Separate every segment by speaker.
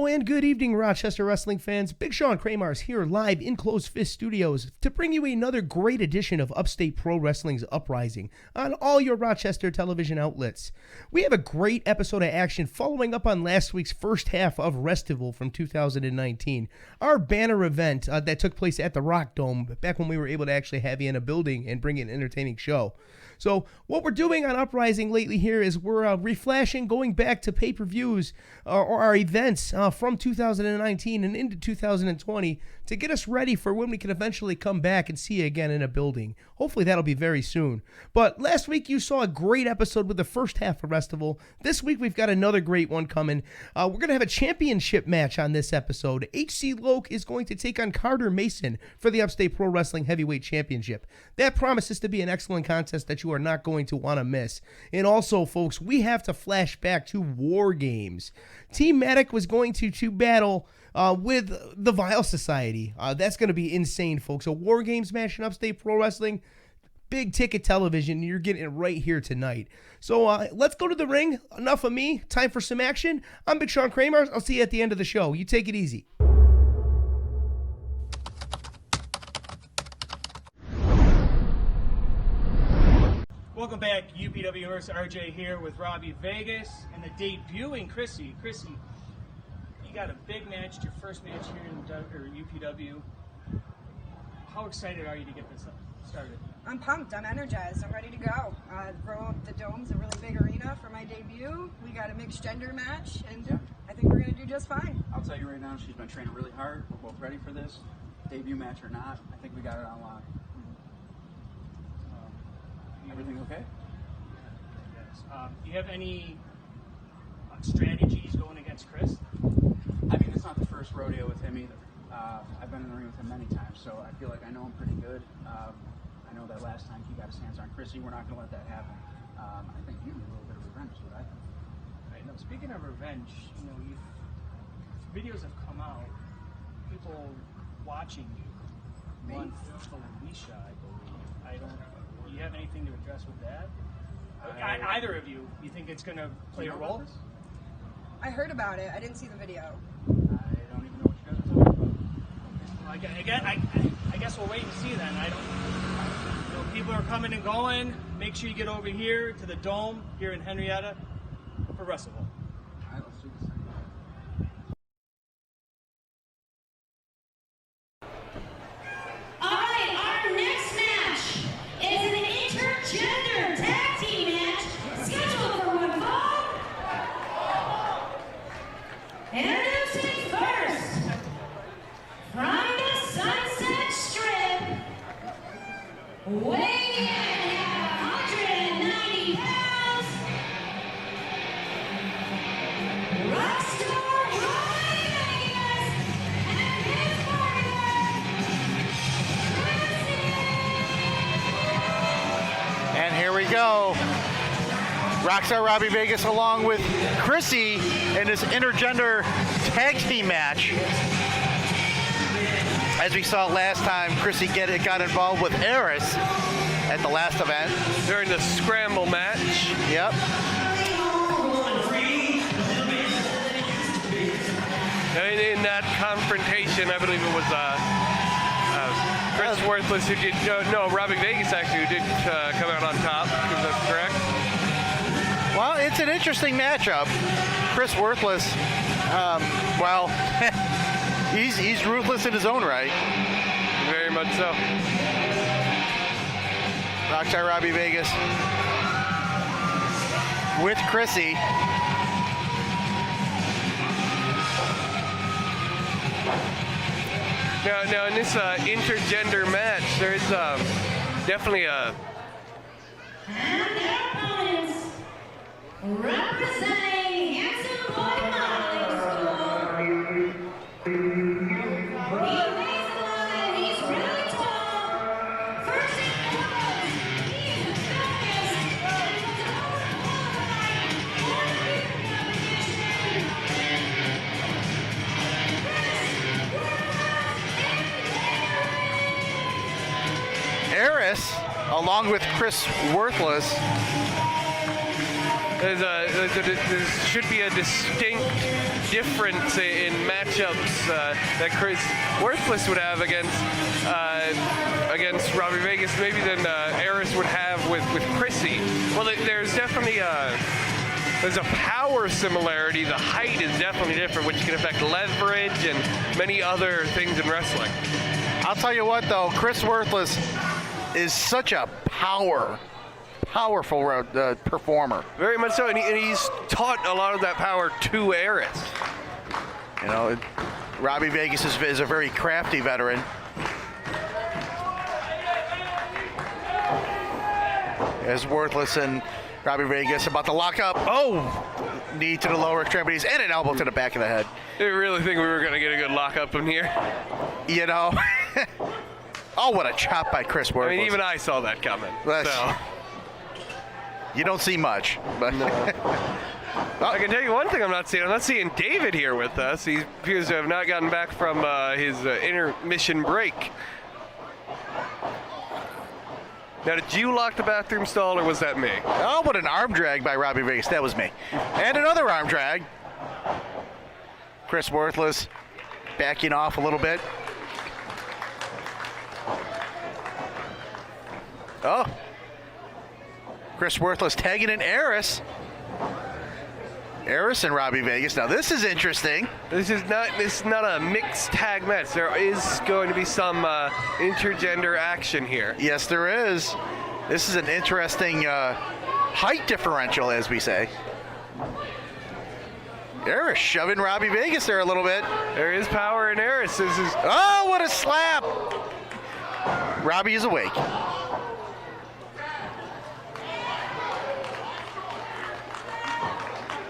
Speaker 1: and good evening, Rochester wrestling fans. Big Sean Kramar's here live in Closed Fist Studios to bring you another great edition of Upstate Pro Wrestling's Uprising on all your Rochester television outlets. We have a great episode of action following up on last week's first half of Restival from 2019, our banner event that took place at the Rock Dome back when we were able to actually have you in a building and bring an entertaining show. So what we're doing on Uprising lately here is we're reflashing, going back to pay-per-views or our events from 2019 and into 2020 to get us ready for when we can eventually come back and see you again in a building. Hopefully that'll be very soon. But last week you saw a great episode with the first half of Restival. This week we've got another great one coming. We're going to have a championship match on this episode. H.C. Loke is going to take on Carter Mason for the Upstate Pro Wrestling Heavyweight Championship. That promises to be an excellent contest that you are not going to want to miss. And also, folks, we have to flash back to War Games. Team Matic was going to battle with the Vile Society. That's going to be insane, folks. A War Games match in Upstate Pro Wrestling, big ticket television. You're getting it right here tonight. So let's go to the ring. Enough of me. Time for some action. I'm Big Sean Kramer. I'll see you at the end of the show. You take it easy. Welcome back, UPW Universe. RJ here with Robbie Vegas and the debuting Chrissy. Chrissy, you got a big match, your first match here in UPW. How excited are you to get this started?
Speaker 2: I'm pumped. I'm energized. I'm ready to go. The Dome's a really big arena for my debut. We got a mixed gender match, and I think we're going to do just fine.
Speaker 3: I'll tell you right now, she's been training really hard. We're both ready for this. Debut match or not, I think we got it on lock. Everything okay?
Speaker 1: Yes. Do you have any strategies going against Chris?
Speaker 3: I mean, it's not the first rodeo with him either. I've been in the ring with him many times, so I feel like I know him pretty good. I know that last time he got his hands on Chrissy, we're not going to let that happen. I think you need a little bit of revenge, is what I think.
Speaker 1: Right. Now, speaking of revenge, videos have come out, people watching you. One Felicia, I believe. Do you have anything to address with that? Either of you think it's going to play a role?
Speaker 2: I heard about it. I didn't see the video.
Speaker 3: I don't even know what you guys are talking about.
Speaker 1: Well, I guess we'll wait and see then. People are coming and going. Make sure you get over here to the Dome here in Henrietta for Restival.
Speaker 3: All right, let's do this.
Speaker 4: Introducing first, from the Sunset Strip, weighing in at 190 pounds, Rockstar Robbie Vegas and his partner, Chrissy.
Speaker 5: And here we go. Rockstar Robbie Vegas along with Chrissy in this intergender tag team match. As we saw last time, Chrissy got involved with Eris at the last event.
Speaker 6: During the scramble match.
Speaker 5: Yep.
Speaker 6: In that confrontation, I believe it was Chris Worthless who did, Robbie Vegas actually who did come out on top, if that's correct.
Speaker 5: Well, it's an interesting matchup. Chris Worthless, he's ruthless in his own right.
Speaker 6: Very much so.
Speaker 5: Rockstar Robbie Vegas with Chrissy.
Speaker 6: Now in this intergender match, there is definitely a...
Speaker 4: And their opponents, representing Handsome Boy Modeling School. He weighs a lot, he's really tall. First and foremost, he is the fastest and most overqualified
Speaker 5: Eris, along with Chris Worthless,
Speaker 6: there should be a distinct difference in matchups that Chris Worthless would have against Robbie Vegas, maybe than Eris would have with Chrissy. Well, there's definitely there's a power similarity. The height is definitely different, which can affect leverage and many other things in wrestling.
Speaker 5: I'll tell you what, though, Chris Worthless is such a powerful performer.
Speaker 6: Very much so, and he's taught a lot of that power to Eris.
Speaker 5: You know, Robbie Vegas is a very crafty veteran. As Worthless and Robbie Vegas about to lock up. Oh! Knee to the lower extremities and an elbow to the back of the head.
Speaker 6: I really think we were going to get a good lockup in here.
Speaker 5: You know. Oh, what a chop by Chris Worthless.
Speaker 6: I mean, even I saw that coming. So.
Speaker 5: You don't see much. But
Speaker 6: I can tell you one thing I'm not seeing. I'm not seeing David here with us. He appears to have not gotten back from his intermission break. Now, did you lock the bathroom stall, or was that me?
Speaker 5: Oh, what an arm drag by Robbie Vegas. That was me. And another arm drag. Chris Worthless backing off a little bit. Oh. Chris Worthless tagging in Eris. Eris and Robbie Vegas. Now, this is interesting.
Speaker 6: This is not a mixed tag match. There is going to be some intergender action here.
Speaker 5: Yes, there is. This is an interesting height differential, as we say. Eris shoving Robbie Vegas there a little bit.
Speaker 6: There is power in Eris. This is.
Speaker 5: Oh, what a slap! Robbie is awake.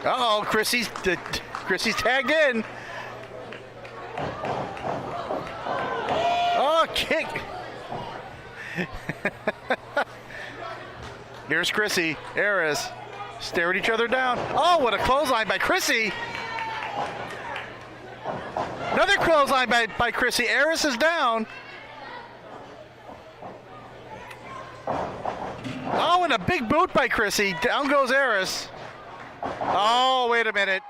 Speaker 5: Uh-oh, Chrissy's tagged in. Oh, kick. Here's Chrissy, Eris, staring each other down. Oh, what a clothesline by Chrissy. Another clothesline by Chrissy. Eris is down. Oh, and a big boot by Chrissy. Down goes Eris. Oh, wait a minute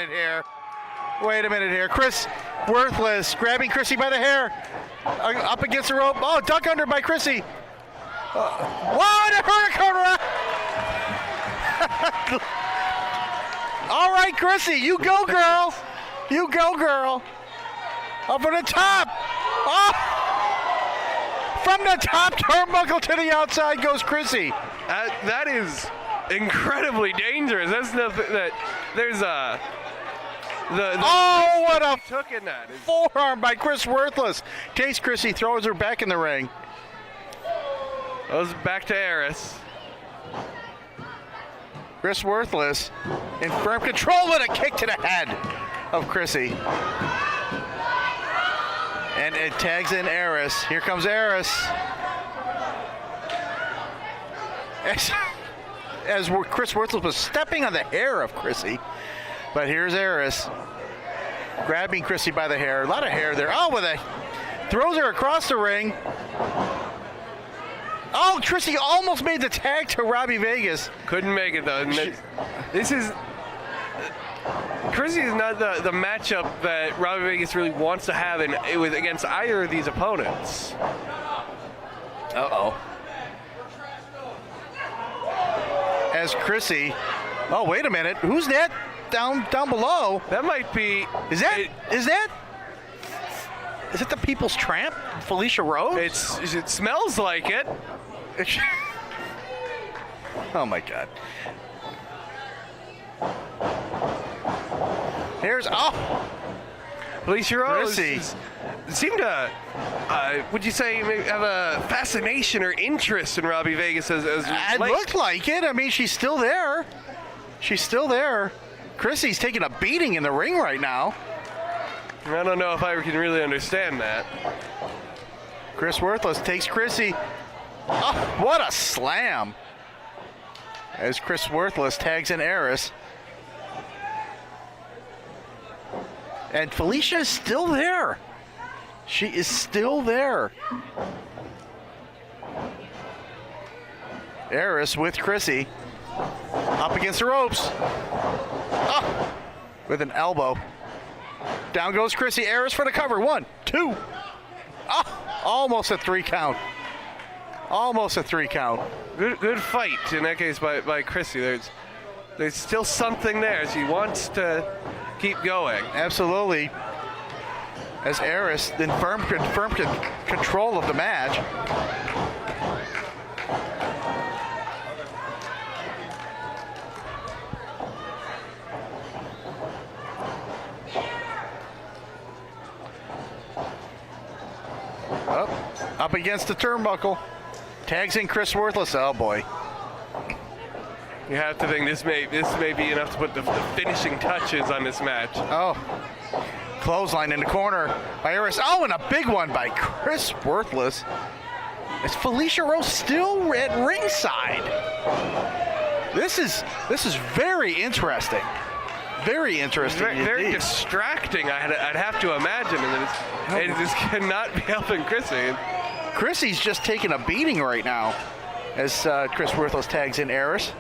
Speaker 5: here. Chris Worthless grabbing Chrissy by the hair. Up against the rope. Oh, duck under by Chrissy. Whoa, and a hurricane. All right, Chrissy, you go, girl. You go, girl. Up on the top. Oh! From the top turnbuckle to the outside goes Chrissy.
Speaker 6: That is incredibly dangerous. That's nothing that there's a.
Speaker 5: Oh, what a
Speaker 6: took in that
Speaker 5: forearm by Chris Worthless. Takes Chrissy, throws her back in the ring.
Speaker 6: Goes back to Eris.
Speaker 5: Chris Worthless in firm control with a kick to the head of Chrissy. And it tags in Eris. Here comes Eris. As Chris Worthless was stepping on the hair of Chrissy. But here's Eris grabbing Chrissy by the hair. A lot of hair there. Oh, throws her across the ring. Oh, Chrissy almost made the tag to Robbie Vegas.
Speaker 6: Couldn't make it though. Chrissy is not the matchup that Robbie Vegas really wants to have against either of these opponents.
Speaker 5: Uh-oh. As Chrissy, oh, wait a minute. Who's that down below?
Speaker 6: That might be.
Speaker 5: Is it the People's Tramp, Felicia Rose?
Speaker 6: It smells like it.
Speaker 5: Oh my God. Here's
Speaker 6: Felicia Rose
Speaker 5: Chrissy.
Speaker 6: seemed to, would you say, maybe have a fascination or interest in Robbie Vegas as
Speaker 5: it
Speaker 6: late.
Speaker 5: looked like it. I mean, she's still there. Chrissy's taking a beating in the ring right now.
Speaker 6: I don't know if I can really understand that.
Speaker 5: Chris Worthless takes Chrissy. Oh, what a slam. As Chris Worthless tags in Eris. And Felicia is still there. She is still there. Eris with Chrissy. Up against the ropes. Oh, with an elbow. Down goes Chrissy Aris for the cover. 1, 2. Oh, almost a 3 count. Almost a 3 count.
Speaker 6: Good fight in that case by Chrissy. There's still something there. She wants to keep going.
Speaker 5: Absolutely. As Aris in firm control of the match. Up against the turnbuckle. Tags in Chris Worthless. Oh boy.
Speaker 6: You have to think this may be enough to put the finishing touches on this match.
Speaker 5: Oh. Clothesline in the corner by Aris. Oh, and a big one by Chris Worthless. Is Felicia Rose still at ringside? This is very interesting. Very interesting.
Speaker 6: Very
Speaker 5: indeed.
Speaker 6: distracting, I'd have to imagine. And it just cannot be helping Chrissy.
Speaker 5: Chrissy's just taking a beating right now as Chris Worthless tags in Aris.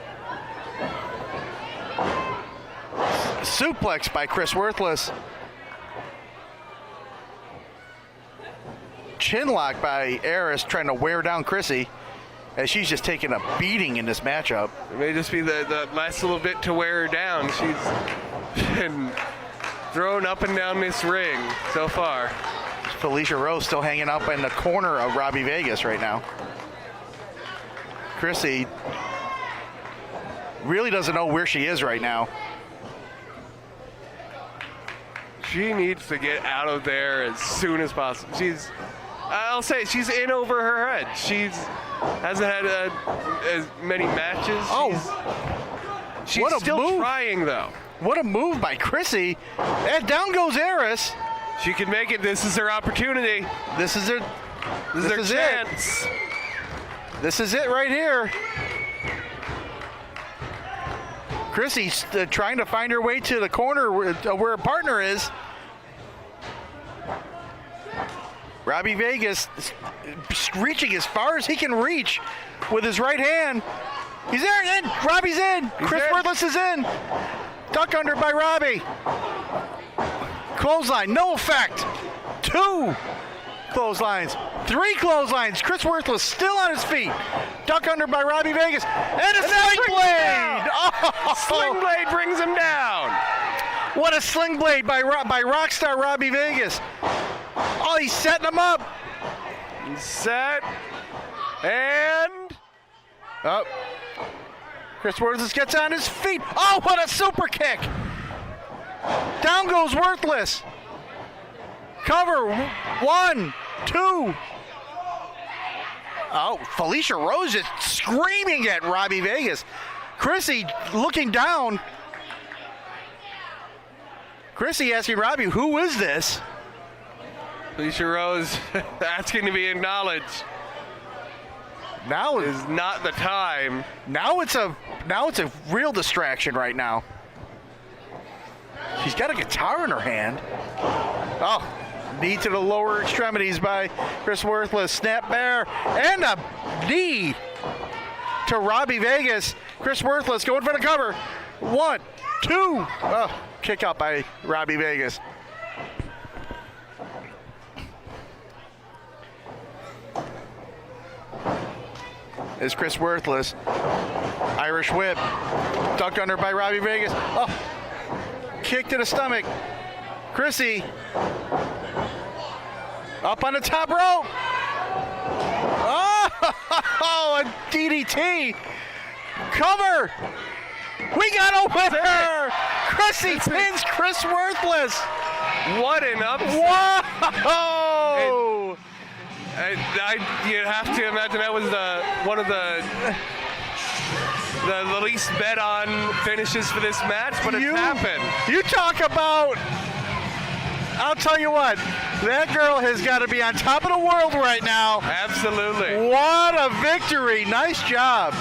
Speaker 5: Suplex by Chris Worthless. Chinlock by Aris trying to wear down Chrissy as she's just taking a beating in this matchup.
Speaker 6: It may just be the last little bit to wear her down. She's been thrown up and down this ring so far.
Speaker 5: Felicia Rose still hanging up in the corner of Robbie Vegas right now. Chrissy really doesn't know where she is right now.
Speaker 6: She needs to get out of there as soon as possible. I'll say she's in over her head. Hasn't had as many matches. She's
Speaker 5: what a
Speaker 6: still
Speaker 5: move.
Speaker 6: Trying though.
Speaker 5: What a move by Chrissy. And down goes Aris.
Speaker 6: She can make it. This is her opportunity.
Speaker 5: This is her
Speaker 6: chance.
Speaker 5: This is it right here. Chrissy's trying to find her way to the corner where her partner is. Robbie Vegas reaching as far as he can reach with his right hand. He's there, in. Robbie's in. Chris Worthless is in. Duck under by Robbie. Clothesline, no effect. 2 clotheslines, 3 clotheslines. Chris Worthless still on his feet. Duck under by Robbie Vegas. And a sling blade. Oh.
Speaker 6: Sling blade brings him down.
Speaker 5: What a sling blade by Rockstar Robbie Vegas. Oh, he's setting him up.
Speaker 6: He's set. And
Speaker 5: up. Chris Worthless gets on his feet. Oh, what a super kick. Down goes Worthless. Cover. 1, 2. Oh, Felicia Rose is screaming at Robbie Vegas. Chrissy looking down. Chrissy asking Robbie, who is this?
Speaker 6: Felicia Rose asking to be acknowledged.
Speaker 5: Now
Speaker 6: is not the time.
Speaker 5: Now it's a real distraction right now. She's got a guitar in her hand. Oh, knee to the lower extremities by Chris Worthless. Snap bear and a knee to Robbie Vegas. Chris Worthless going for the cover. 1, 2. Oh, kick out by Robbie Vegas. Is Chris Worthless. Irish whip. Duck under by Robbie Vegas. Oh, kick to the stomach. Chrissy. Up on the top rope. Oh, a DDT. Cover. We got a winner. Chrissy pins Chris Worthless.
Speaker 6: What an upset.
Speaker 5: Whoa.
Speaker 6: You'd have to imagine that was one of the least bet on finishes for this match, but it's happened.
Speaker 5: You talk about, I'll tell you what, that girl has got to be on top of the world right now.
Speaker 6: Absolutely.
Speaker 5: What a victory. Nice job.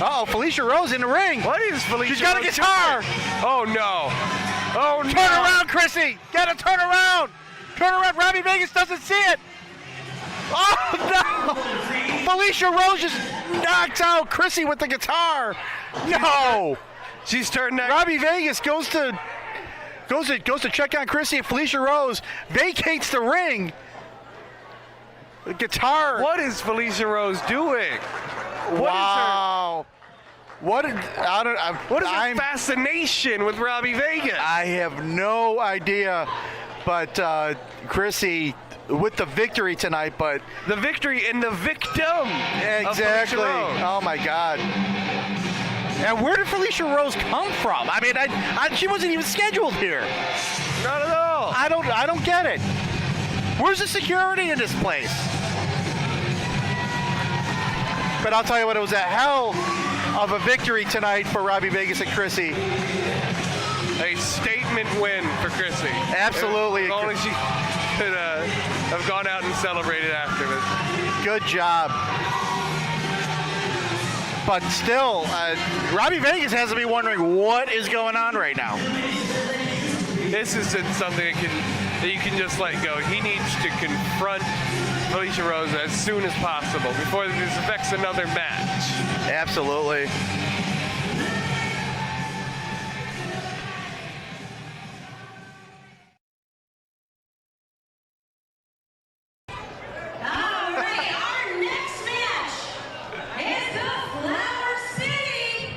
Speaker 5: Uh-oh, Felicia Rose in the ring.
Speaker 6: What is Felicia
Speaker 5: She's got a
Speaker 6: Rose
Speaker 5: guitar.
Speaker 6: doing? Oh, no. Oh, no.
Speaker 5: Turn around, Chrissy. Got to turn around. Turn around. Robbie Vegas doesn't see it. Oh, no. Felicia Rose just knocks out Chrissy with the guitar. No.
Speaker 6: She's starting that.
Speaker 5: Robbie Vegas goes to check on Chrissy, and Felicia Rose vacates the ring. The guitar.
Speaker 6: What is Felicia Rose doing?
Speaker 5: Wow. What is
Speaker 6: her fascination with Robbie Vegas?
Speaker 5: I have no idea, but Chrissy with the victory tonight, but
Speaker 6: the victory and the victim.
Speaker 5: Exactly. Oh my God. And where did Felicia Rose come from? I mean, she wasn't even scheduled here.
Speaker 6: Not at all.
Speaker 5: I don't get it. Where's the security in this place? But I'll tell you what, it was a hell of a victory tonight for Robbie Vegas and Chrissy.
Speaker 6: A statement win for Chrissy.
Speaker 5: Absolutely.
Speaker 6: If only she could have gone out and celebrated afterwards.
Speaker 5: Good job. But still, Robbie Vegas has to be wondering what is going on right now.
Speaker 6: This isn't something that you can just let go. He needs to confront Felicia Rose as soon as possible before this affects another match.
Speaker 5: Absolutely.
Speaker 4: All right, our next match is the Flower City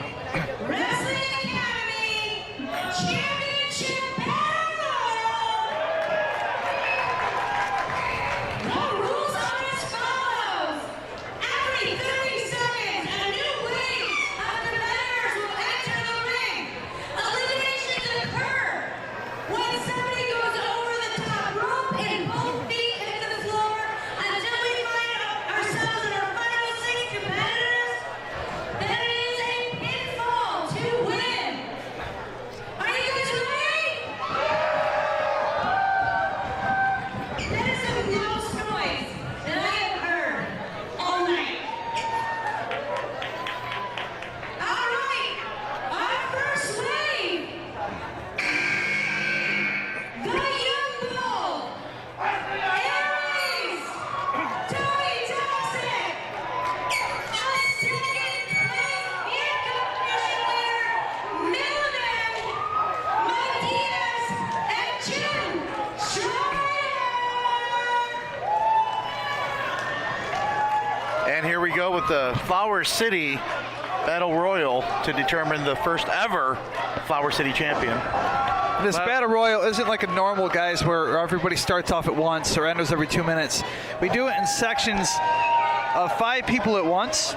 Speaker 4: Wrestling Academy Championship Battle. The rules are as follows. Every 30 seconds, a new wave of competitors will enter the ring. Eliminations occur when somebody goes over the top rope and both feet into the floor until we find ourselves in our final 6 competitors. Then it is a pinfall to win. Are you guys ready? That is the most noise that I have heard all night. All right, our first wave. The Young Bull, Aries, Tony Toxic, a second place in competition leader, Milliman, Matias, and Jim Schreier.
Speaker 5: And here we go with the Flower City Battle Royal to determine the first ever Flower City champion.
Speaker 7: This Battle Royal isn't like a normal, guys, where everybody starts off at once or enters every 2 minutes. We do it in sections of 5 people at once,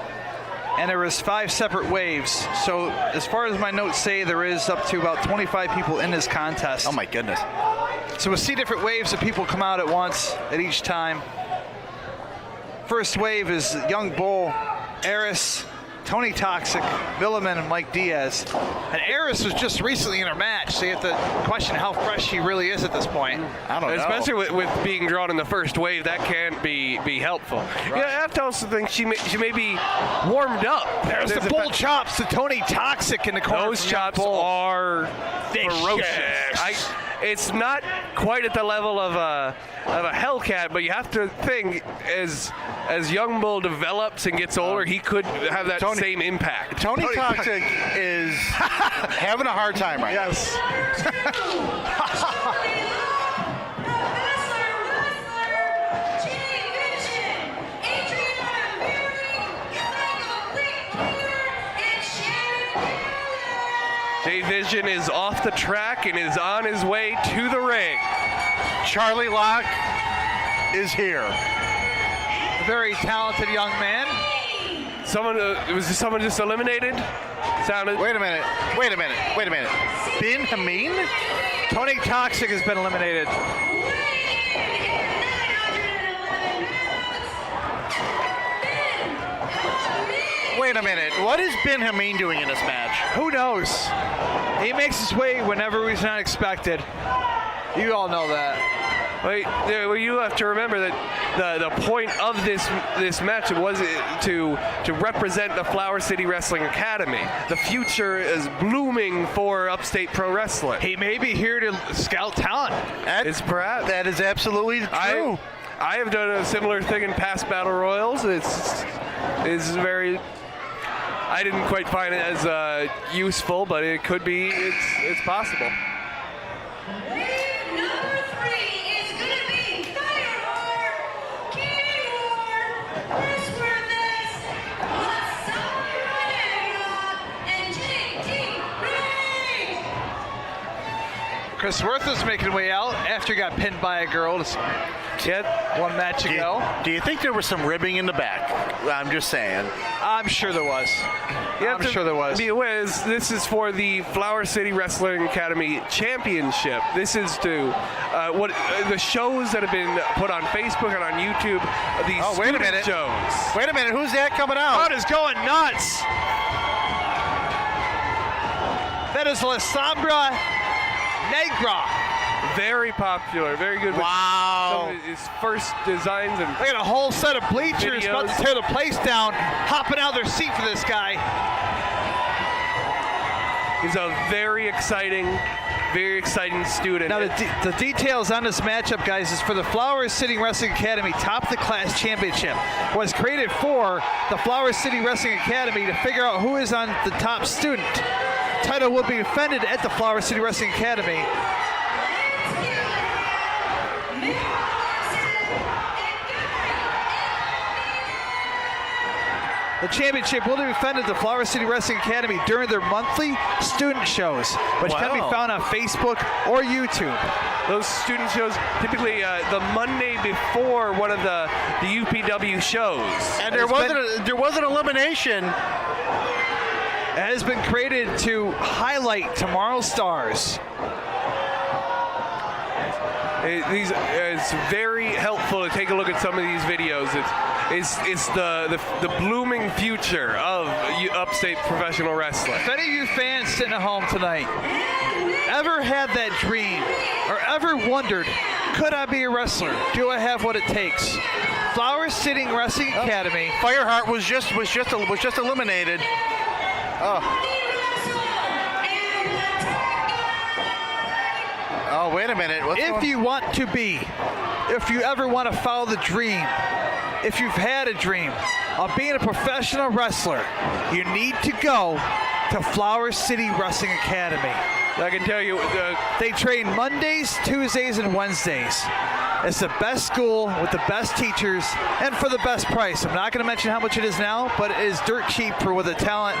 Speaker 7: and there is 5 separate waves. So as far as my notes say, there is up to about 25 people in this contest.
Speaker 5: Oh my goodness.
Speaker 7: So we'll see different waves of people come out at once at each time. First wave is Young Bull, Eris, Tony Toxic, Milliman, and Mike Diaz. And Eris was just recently in her match, so you have to question how fresh she really is at this point.
Speaker 5: I don't know.
Speaker 6: Especially with being drawn in the first wave, that can't be helpful.
Speaker 7: Right.
Speaker 6: Yeah, I have to also think she may be warmed up.
Speaker 7: There's the bull chops to Tony Toxic in the corner.
Speaker 6: Those
Speaker 7: from Young
Speaker 6: chops
Speaker 7: Bull.
Speaker 6: are
Speaker 7: Vicious.
Speaker 6: ferocious. It's not quite at the level of a Hellcat, but you have to think as Young Bull develops and gets older, he could have that same impact.
Speaker 5: Tony Toxic is having a hard time right now.
Speaker 7: Yes.
Speaker 6: Jay Vision is off the track and is on his way to the ring.
Speaker 5: Charlie Locke is here.
Speaker 7: A very talented young man.
Speaker 6: Was someone just eliminated? Sounded.
Speaker 5: Wait a minute. Ben Hameen?
Speaker 7: Tony Toxic has been eliminated.
Speaker 5: Wait a minute. What is Ben Hameen doing in this match?
Speaker 7: Who knows? He makes his way whenever he's not expected. You all know that.
Speaker 6: Well, you have to remember that the point of this match was to represent the Flower City Wrestling Academy. The future is blooming for Upstate Pro Wrestling.
Speaker 7: He may be here to scout talent.
Speaker 5: That is absolutely true.
Speaker 6: I have done a similar thing in past battle royals. It's very. I didn't quite find it as useful, but it could be. It's possible.
Speaker 4: Wave number 3 is going to be Fireheart, Candy War, Chris Worthis, and JT Ray.
Speaker 7: Chris Worthis making way out after he got pinned by a girl.
Speaker 5: Yeah.
Speaker 7: One match ago.
Speaker 5: Do you think there was some ribbing in the back? I'm just saying.
Speaker 7: I'm sure there was. I'm sure there was.
Speaker 6: Be aware, this is for the Flower City Wrestling Academy Championship. This is to the shows that have been put on Facebook and on YouTube. These
Speaker 5: wait a minute.
Speaker 6: shows.
Speaker 5: Wait a minute. Who's that coming out?
Speaker 7: Crowd is going nuts. That is La Sombra Negra.
Speaker 6: Very popular, very good.
Speaker 5: Wow.
Speaker 6: With some of his first designs and
Speaker 7: They got a whole set of bleachers
Speaker 6: Videos.
Speaker 7: about to tear the place down, hopping out of their seat for this guy.
Speaker 6: he's a very exciting student.
Speaker 7: Now, the details on this matchup, guys, is for the Flower City Wrestling Academy Top of the Class Championship. Was created for the Flower City Wrestling Academy to figure out who is on the top student. Title will be defended at the Flower City Wrestling Academy. The championship will be defended at the Flower City Wrestling Academy during their monthly student shows, which can be found on Facebook or YouTube.
Speaker 6: Those student shows typically the Monday before one of the UPW shows.
Speaker 5: And there was an elimination.
Speaker 7: It has been created to highlight tomorrow's stars.
Speaker 6: It's very helpful to take a look at some of these videos. It's the blooming future of upstate professional wrestling.
Speaker 7: If any of you fans sitting at home tonight ever had that dream or ever wondered, could I be a wrestler? Do I have what it takes? Flower City Wrestling Academy.
Speaker 5: Fireheart was just eliminated. Oh, wait a minute.
Speaker 7: If you ever want to follow the dream, if you've had a dream of being a professional wrestler, you need to go to Flower City Wrestling Academy.
Speaker 6: I can tell you,
Speaker 7: they train Mondays, Tuesdays, and Wednesdays. It's the best school with the best teachers and for the best price. I'm not going to mention how much it is now, but it is dirt cheap for the talent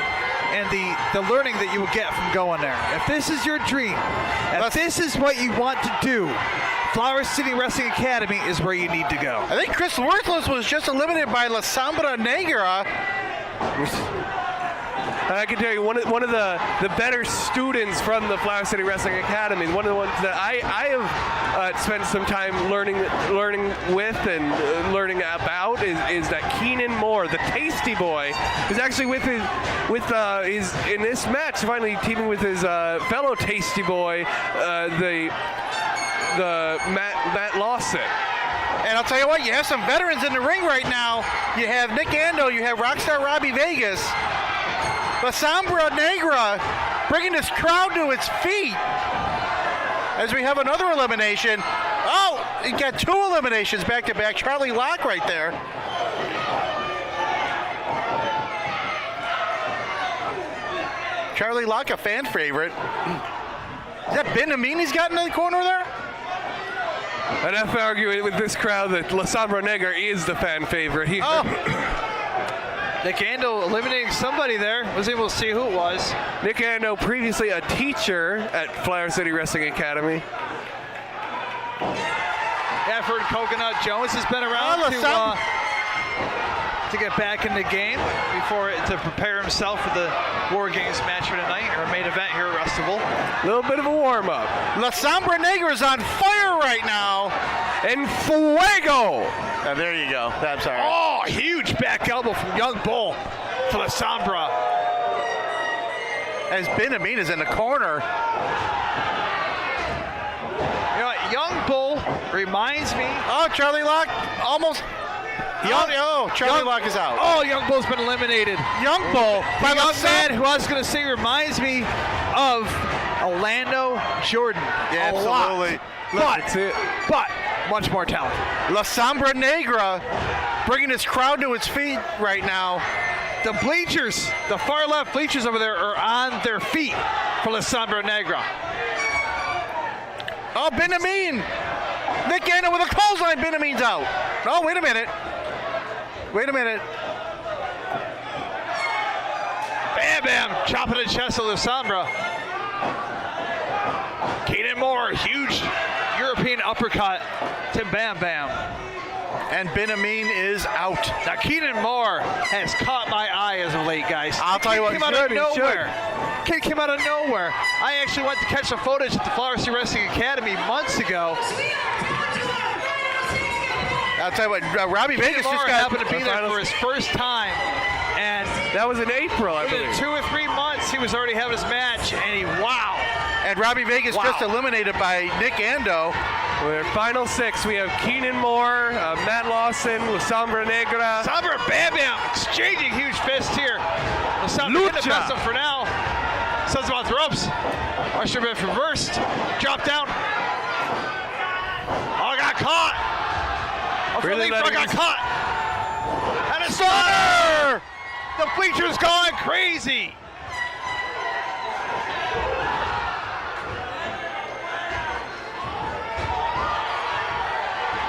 Speaker 7: and the learning that you will get from going there. If this is your dream, if this is what you want to do, Flower City Wrestling Academy is where you need to go.
Speaker 5: I think Chris Worthless was just eliminated by La Sombra Negra.
Speaker 6: I can tell you, one of the better students from the Flower City Wrestling Academy, one of the ones that I have spent some time learning with and learning about is that Keenan Moore, the Tasty Boy, is actually with his in this match finally teaming with his fellow Tasty Boy, the Matt Lawson.
Speaker 5: And I'll tell you what, you have some veterans in the ring right now. You have Nick Ando, you have Rockstar Robbie Vegas. La Sombra Negra bringing this crowd to its feet as we have another elimination. Oh, you got two eliminations back to back. Charlie Locke right there. Charlie Locke, a fan favorite. Is that Ben Amin he's got in the corner there?
Speaker 6: I'd have to argue with this crowd that La Sombra Negra is the fan favorite here.
Speaker 7: Nick Ando eliminating somebody there. Was able to see who it was.
Speaker 6: Nick Ando, previously a teacher at Flower City Wrestling Academy.
Speaker 7: Effort Coconut Jones has been around to get back in the game to prepare himself for the War Games match for tonight, or main event here at Rustival.
Speaker 6: A little bit of a warm-up.
Speaker 5: La Sombra Negra is on fire right now.
Speaker 6: And Fuego!
Speaker 5: There you go. I'm sorry.
Speaker 7: Oh, huge back elbow from Young Bull to La Sombra.
Speaker 5: As Ben Amin is in the corner.
Speaker 7: You know what? Young Bull reminds me.
Speaker 5: Oh, Charlie Locke almost. Charlie Locke is out.
Speaker 7: Oh, Young Bull's been eliminated.
Speaker 5: Young Bull.
Speaker 7: The young man who I was going to say reminds me of Orlando Jordan.
Speaker 5: Yeah,
Speaker 7: a
Speaker 5: absolutely.
Speaker 7: Lot. But much more talented.
Speaker 5: La Sombra Negra bringing his crowd to its feet right now.
Speaker 7: The bleachers, the far left bleachers over there are on their feet for La Sombra Negra.
Speaker 5: Oh, Benamin! Nick Ando with a clothesline. Benamin's out. Oh, wait a minute. Wait a minute.
Speaker 7: Bam Bam chopping the chest of La Sombra. Keenan Moore, huge European uppercut to Bam Bam.
Speaker 5: And Benamin is out.
Speaker 7: Now Keenan Moore has caught my eye as of late, guys.
Speaker 5: I'll tell you what,
Speaker 7: Kid came out of nowhere. Kid came out of nowhere. I actually went to catch some footage at the Flower City Wrestling Academy months ago.
Speaker 5: I'll tell you what, Robbie
Speaker 7: Keenan
Speaker 5: Vegas
Speaker 7: Moore
Speaker 5: just got
Speaker 7: happened to be there for his first time, and
Speaker 6: That was in April, I
Speaker 7: within
Speaker 6: believe.
Speaker 7: 2 or 3 months he was already having his match, and wow.
Speaker 5: And Robbie Vegas just eliminated by Nick Ando.
Speaker 6: We're final 6. We have Keenan Moore, Matt Lawson, La Sombra Negra.
Speaker 7: Sombra Bam Bam exchanging huge fists here. La Sombra in the best of for now. Says about the ropes. Usher been reversed. Drop down. Oh, got caught.
Speaker 6: Really
Speaker 7: Got
Speaker 6: letting
Speaker 7: caught. And a stunner. The bleacher's going crazy.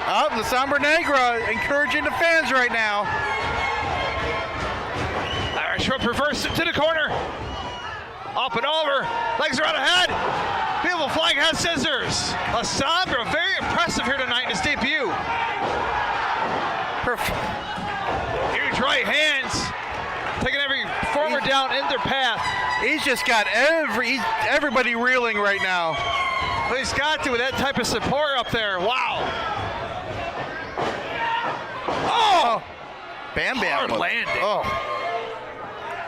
Speaker 5: Oh, La Sombra Negra encouraging the fans right now.
Speaker 7: Irish whip reversed into the corner. Up and over. Legs are out ahead. Beautiful flying head scissors. La Sombra, very impressive here tonight in his debut. Huge right hands. Taking every former down in their path.
Speaker 5: He's just got everybody reeling right now.
Speaker 7: Well, he's got to with that type of support up there. Wow. Oh!
Speaker 5: Bam Bam.
Speaker 7: Hard landing.
Speaker 5: Oh.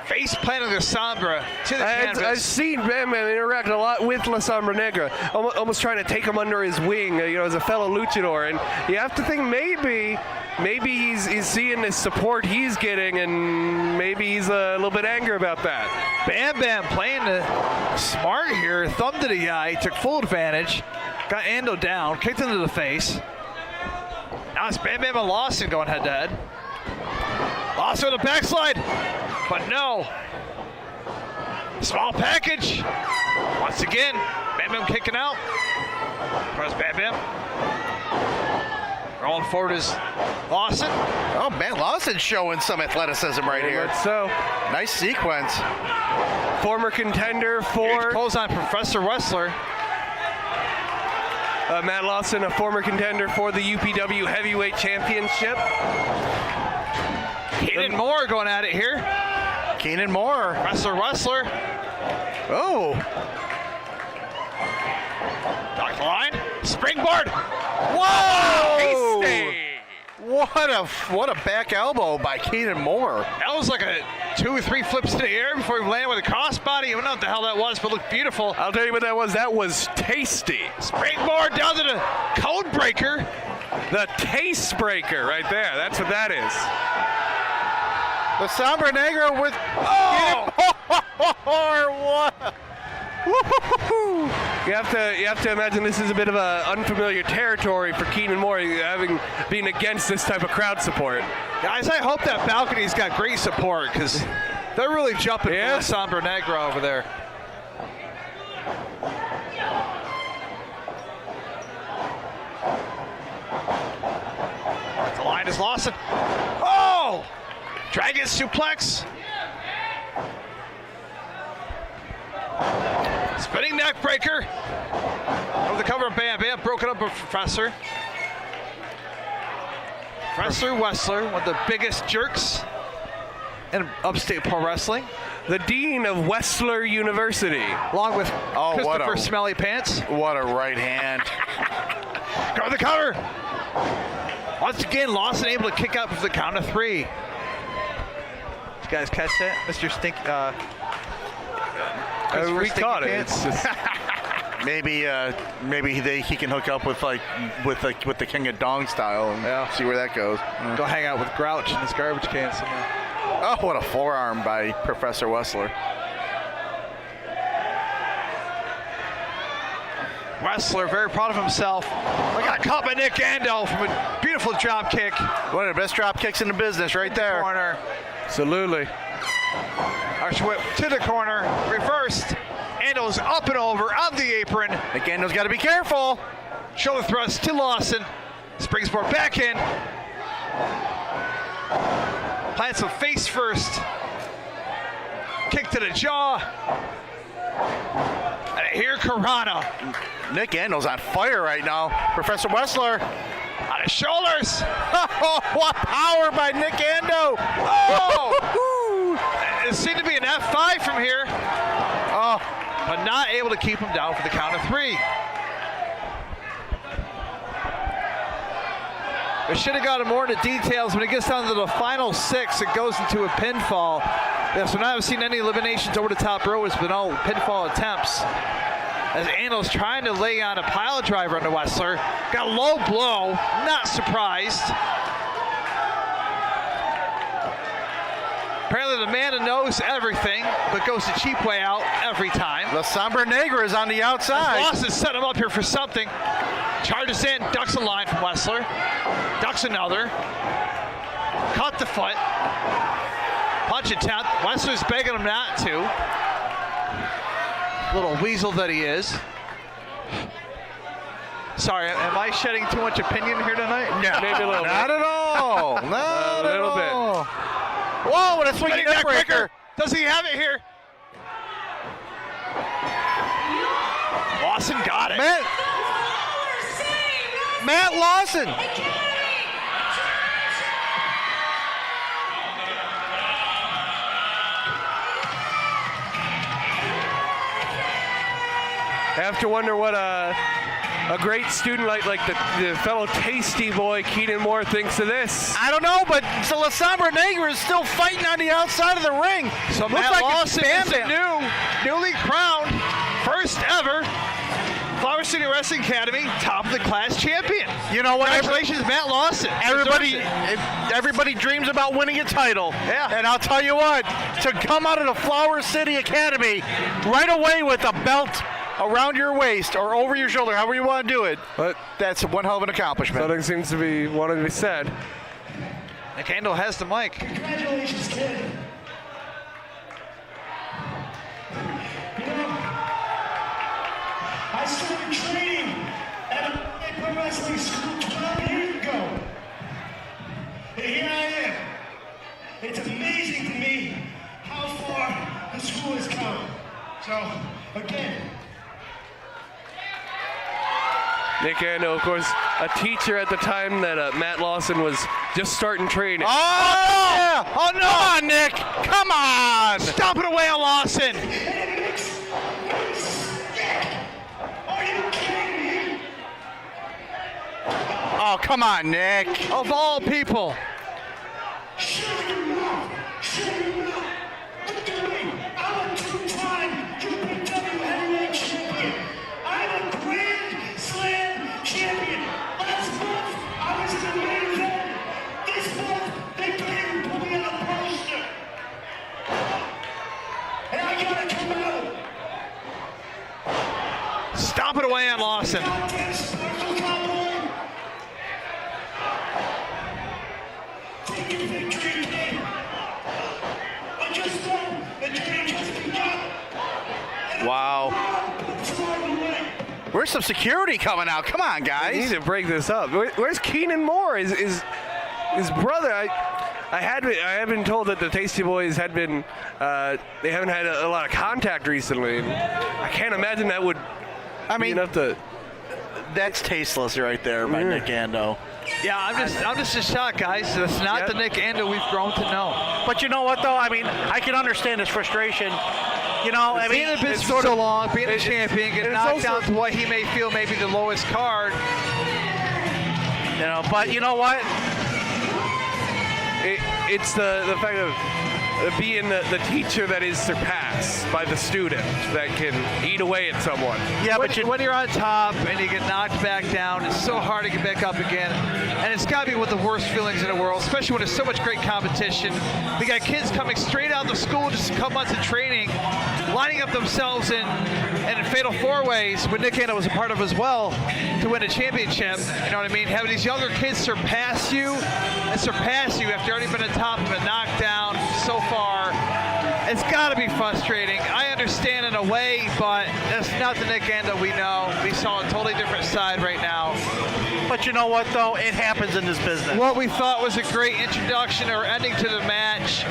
Speaker 7: Face planted La Sombra to the
Speaker 6: I've
Speaker 7: canvas.
Speaker 6: seen Bam Bam interact a lot with La Sombra Negra, almost trying to take him under his wing, as a fellow luchador. And you have to think maybe he's seeing the support he's getting, and maybe he's a little bit angry about that.
Speaker 7: Bam Bam playing the smart here. Thumb to the eye, took full advantage. Got Ando down, kicked into the face. Now it's Bam Bam and Lawson going head to head. Lawson with a backslide, but no. Small package. Once again, Bam Bam kicking out. Press Bam Bam. Rolling forward is Lawson.
Speaker 5: Oh, man, Lawson's showing some athleticism right here.
Speaker 6: But so,
Speaker 5: Nice sequence.
Speaker 6: former contender
Speaker 7: Huge
Speaker 6: for
Speaker 7: pulls on Professor Wessler.
Speaker 6: Matt Lawson, a former contender for the UPW Heavyweight Championship.
Speaker 7: Keenan Moore going at it here.
Speaker 5: Keenan Moore.
Speaker 7: Professor Wessler.
Speaker 5: Oh.
Speaker 7: Dock the line. Springboard.
Speaker 5: Whoa!
Speaker 6: Tasty.
Speaker 5: What a back elbow by Keenan Moore.
Speaker 7: That was like a 2 or 3 flips in the air before he landed with a crossbody. I don't know what the hell that was, but looked beautiful.
Speaker 6: I'll tell you what that was. That was tasty.
Speaker 7: Springboard down to the code breaker.
Speaker 6: The taste breaker right there. That's what that is.
Speaker 5: La Sombra Negra with what?
Speaker 6: You have to imagine this is a bit of a unfamiliar territory for Keenan Moore, being against this type of crowd support.
Speaker 7: Guys, I hope that balcony's got great support because they're really jumping for La Sombra Negra over there. The line is Lawson. Oh! Dragon suplex. Spinning neck breaker. Over the cover of Bam Bam, broken up by Professor. Professor Wessler, one of the biggest jerks in upstate pro wrestling.
Speaker 6: The dean of Wessler University.
Speaker 7: Along with
Speaker 5: what
Speaker 7: Christopher
Speaker 5: a-
Speaker 7: Smelly Pants.
Speaker 5: What a right hand.
Speaker 7: Go to the cover. Once again, Lawson able to kick out for the count of 3. Did you guys catch that? Mr. Stink.
Speaker 6: We caught it. It's just
Speaker 5: Maybe he can hook up with the King of Dong style and see where that goes.
Speaker 7: Go hang out with Grouch in his garbage can somewhere.
Speaker 5: Oh, what a forearm by Professor Wessler.
Speaker 7: Wrestler, very proud of himself. I got caught by Nick Ando from a beautiful drop kick.
Speaker 5: One of the best drop kicks in the business right there.
Speaker 7: Corner.
Speaker 6: Absolutely.
Speaker 7: Arch whip to the corner. Reversed. Ando's up and over on the apron.
Speaker 5: Nick Ando's got to be careful.
Speaker 7: Shoulder thrust to Lawson. Springboard back in. Plants a face first. Kick to the jaw. And here Karana.
Speaker 5: Nick Ando's on fire right now. Professor Wessler.
Speaker 7: On his shoulders.
Speaker 5: Oh, what power by Nick Ando.
Speaker 7: Oh! It seemed to be an F5 from here. Oh, but not able to keep him down for the count of 3. We should have gotten more into details. When it gets down to the final 6, it goes into a pinfall. Yes, we haven't seen any eliminations over the top row. It's been all pinfall attempts. As Ando's trying to lay on a pile driver on the Wessler. Got a low blow. Not surprised. Apparently the man knows everything, but goes the cheap way out every time.
Speaker 5: La Sombra Negra is on the outside.
Speaker 7: Lawson set him up here for something. Charges in, ducks a line from Wessler. Ducks another. Caught the foot. Punch attempt. Wessler's begging him not to. Little weasel that he is. Sorry, am I shedding too much opinion here tonight?
Speaker 5: No,
Speaker 6: Maybe a little
Speaker 5: not
Speaker 6: bit.
Speaker 5: at all. Not
Speaker 6: A little
Speaker 5: at
Speaker 6: bit.
Speaker 5: all. Whoa, and a swinging neck breaker.
Speaker 7: Does he have it here? Lawson got it.
Speaker 5: Matt Lawson.
Speaker 6: I have to wonder what a great student like the fellow Tasty Boy Keenan Moore thinks of this.
Speaker 5: I don't know, but La Sombra Negra is still fighting on the outside of the ring.
Speaker 7: So
Speaker 5: Looks
Speaker 7: Matt
Speaker 5: like it's
Speaker 7: Lawson
Speaker 5: Bam
Speaker 7: is a
Speaker 5: Bam.
Speaker 7: newly crowned, first ever Flower City Wrestling Academy top of the class champion.
Speaker 5: You know what?
Speaker 7: Congratulations, Matt Lawson.
Speaker 5: Everybody dreams about winning a title.
Speaker 7: Yeah.
Speaker 5: And I'll tell you what, to come out of the Flower City Academy right away with a belt around your waist or over your shoulder, however you want to do it,
Speaker 6: But
Speaker 5: that's one hell of an accomplishment.
Speaker 6: something seems to be wanting to be said.
Speaker 7: Nick Ando has the mic.
Speaker 8: Congratulations, kid. You know, I started training at a pro wrestling school 12 years ago. And here I am. It's amazing to me how far the school has come. So, again,
Speaker 6: Nick Ando, of course, a teacher at the time that Matt Lawson was just starting training.
Speaker 5: Oh, yeah. Oh, no. Come on, Nick. Come on.
Speaker 7: Stop it away on Lawson.
Speaker 8: are you kidding me?
Speaker 5: Oh, come on, Nick.
Speaker 7: Of all people.
Speaker 8: Shut your mouth! Shut your mouth! Look at me! I'm a two-time UPW heavyweight champion. I'm a Grand Slam champion. Last month, I was in the main event. This month, they couldn't even put me on a poster. And I gotta come out.
Speaker 7: Stop it away on Lawson.
Speaker 8: Goddamn Sparkle Cowboy. Take your victory, kid. I just know the dream has begun.
Speaker 5: Wow.
Speaker 8: Far away.
Speaker 5: Where's some security coming out? Come on,
Speaker 6: I need
Speaker 5: guys.
Speaker 6: to break this up. Where's Keenan Moore? His brother. I had been told that the Tasty Boys had been they haven't had a lot of contact recently. I can't imagine that would be enough to.
Speaker 5: That's tasteless right there by Nick Ando.
Speaker 7: Yeah, I'm just in shock, guys. That's not the Nick Ando we've grown to know.
Speaker 5: But you know what, though? I mean, I can understand his frustration. You know, I
Speaker 7: Being
Speaker 5: mean,
Speaker 7: in the business so long, being a champion, getting
Speaker 6: it's
Speaker 7: knocked
Speaker 6: also-
Speaker 7: down to what he may feel may be the lowest card.
Speaker 5: you know, but you know what?
Speaker 6: It's the fact of being the teacher that is surpassed by the student that can eat away at someone.
Speaker 5: Yeah,
Speaker 7: when,
Speaker 5: but you,
Speaker 7: when you're on top and you get knocked back down, it's so hard to get back up again. And it's got to be one of the worst feelings in the world, especially when there's so much great competition. We got kids coming straight out of school, just a couple months of training, lining up themselves in fatal four-ways, when Nick Ando was a part of as well, to win a championship. You know what I mean? Having these younger kids surpass you after already been on top and been knocked down so far, it's got to be frustrating. I understand in a way, but that's not the Nick Ando we know. We saw a totally different side right now.
Speaker 5: but you know what though? It happens in this business.
Speaker 7: What we thought was a great introduction or ending to the match,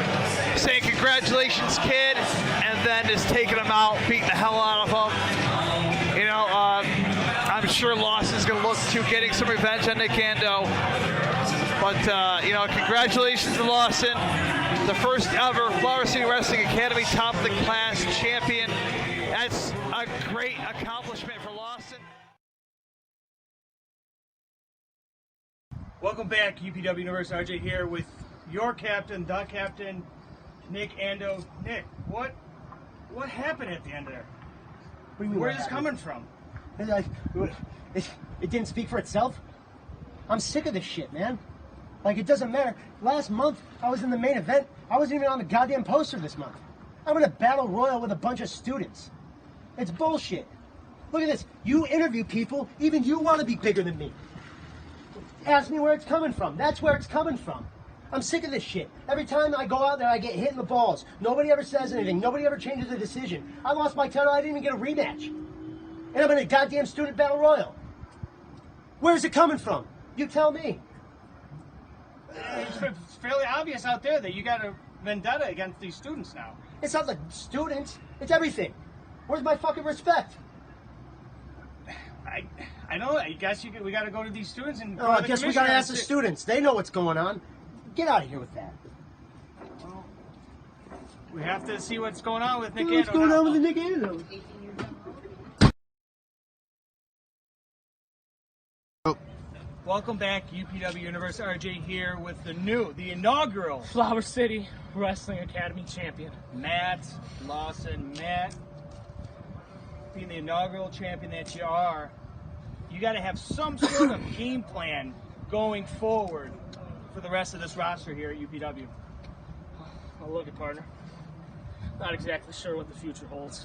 Speaker 7: saying congratulations, kid, and then just taking him out, beating the hell out of him. You know, I'm sure Lawson's going to look to getting some revenge on Nick Ando. But, you know, congratulations to Lawson, the first ever Flower City Wrestling Academy top of the class champion. That's a great accomplishment for Lawson.
Speaker 9: Welcome back, UPW Universe. RJ here with your captain, the captain, Nick Ando. Nick, what happened at the end there?
Speaker 10: What do you mean,
Speaker 9: Where's
Speaker 10: what
Speaker 9: this
Speaker 10: happened?
Speaker 9: coming from?
Speaker 10: It didn't speak for itself. I'm sick of this shit, man. Like, it doesn't matter. Last month, I was in the main event. I wasn't even on the goddamn poster this month. I'm in a battle royal with a bunch of students. It's bullshit. Look at this. You interview people, even you want to be bigger than me. Ask me where it's coming from. That's where it's coming from. I'm sick of this shit. Every time I go out there, I get hit in the balls. Nobody ever says anything. Nobody ever changes a decision. I lost my title. I didn't even get a rematch. And I'm in a goddamn student battle royal. Where's it coming from? You tell me.
Speaker 9: It's fairly obvious out there that you got a vendetta against these students now.
Speaker 10: It's not the students. It's everything. Where's my fucking respect?
Speaker 9: I know. I guess we got to go to these students and.
Speaker 10: Oh, I guess we gotta ask the students. They know what's going on. Get out of here with that.
Speaker 9: Well, we have to see what's going on with Nick Ando.
Speaker 10: What's going
Speaker 9: now.
Speaker 10: on with the Nick Ando?
Speaker 9: Welcome back, UPW Universe. RJ here with the inaugural
Speaker 11: Flower City Wrestling Academy champion.
Speaker 9: Matt Lawson. Matt, being the inaugural champion that you are, you got to have some sort of game plan going forward for the rest of this roster here at UPW.
Speaker 11: Well, look at partner. Not exactly sure what the future holds.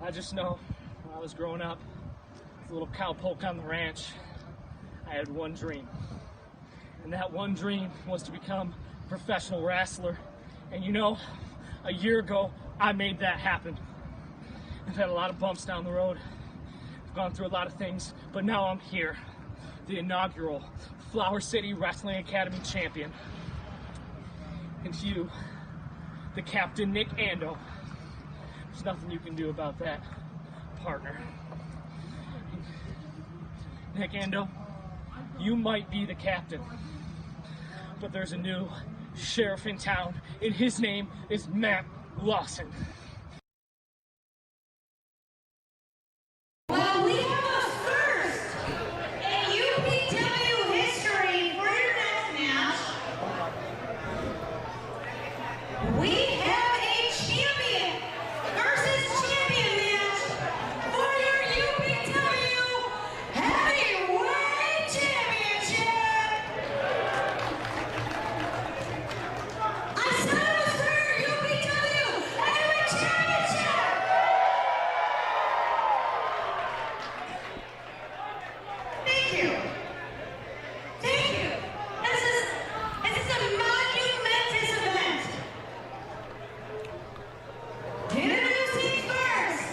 Speaker 11: I just know when I was growing up, with a little cowpoke on the ranch, I had one dream. And that one dream was to become a professional wrestler. And you know, a year ago, I made that happen. I've had a lot of bumps down the road. I've gone through a lot of things, but now I'm here. The inaugural Flower City Wrestling Academy champion. And you, the captain, Nick Ando. There's nothing you can do about that, partner. Nick Ando, you might be the captain, but there's a new sheriff in town, and his name is Matt Lawson.
Speaker 4: Well, we have a first in UPW history for your next match. We have a champion versus champion match for your UPW Heavyweight Championship. I said it was for your UPW Heavyweight Championship. Thank you. Thank you. This is a monumentous event. Introducing first,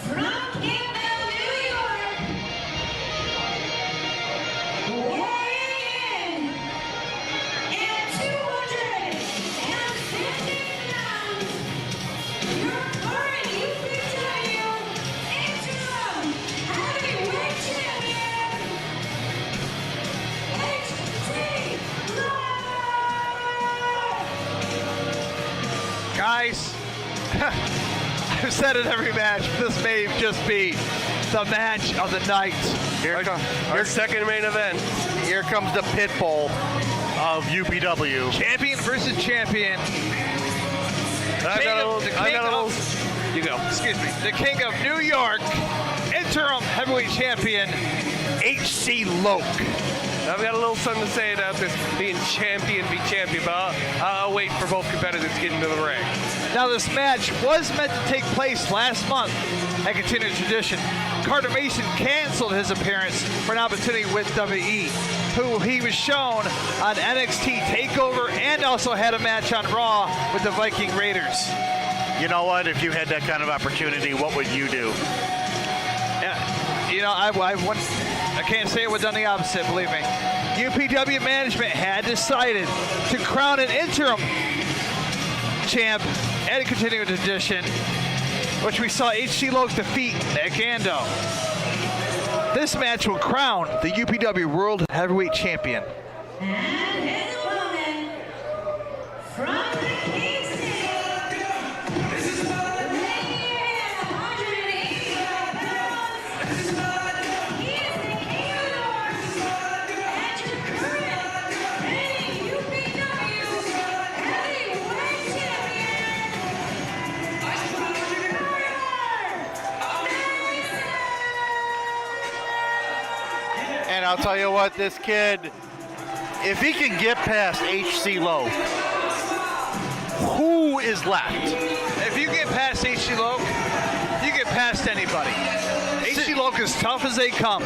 Speaker 4: from Campbell, New York, weighing in at 250 pounds, your current UPW interim heavyweight champion, HT Love.
Speaker 7: Guys, I've said it every match. This may just be the match of the night.
Speaker 5: Here comes
Speaker 6: Our second main event.
Speaker 5: Here comes the pit bull of UPW.
Speaker 7: Champion versus champion.
Speaker 6: I got a little. You go.
Speaker 7: Excuse me. The king of New York, interim heavyweight champion, H.C. Loke.
Speaker 6: I've got a little something to say about this being champion v champion, but I'll wait for both competitors to get into the ring.
Speaker 7: Now this match was meant to take place last month at Continued Tradition. Carter Mason canceled his appearance for an opportunity with WWE, who he was shown on NXT TakeOver and also had a match on Raw with the Viking Raiders.
Speaker 5: You know what? If you had that kind of opportunity, what would you do?
Speaker 7: Yeah, you know, I can't say it would have done the opposite, believe me. UPW management had decided to crown an interim champ at a Continued Edition, which we saw H.C. Loke defeat at Gando. This match will crown the UPW World Heavyweight Champion.
Speaker 4: And his opponent from the King City, weighing in at 185 pounds, he is the King of North and your current reigning UPW Heavyweight Champion,
Speaker 5: And I'll tell you what, this kid, if he can get past H.C. Loke, who is left?
Speaker 7: If you get past H.C. Loke, you get past anybody. H.C. Loke is tough as they come.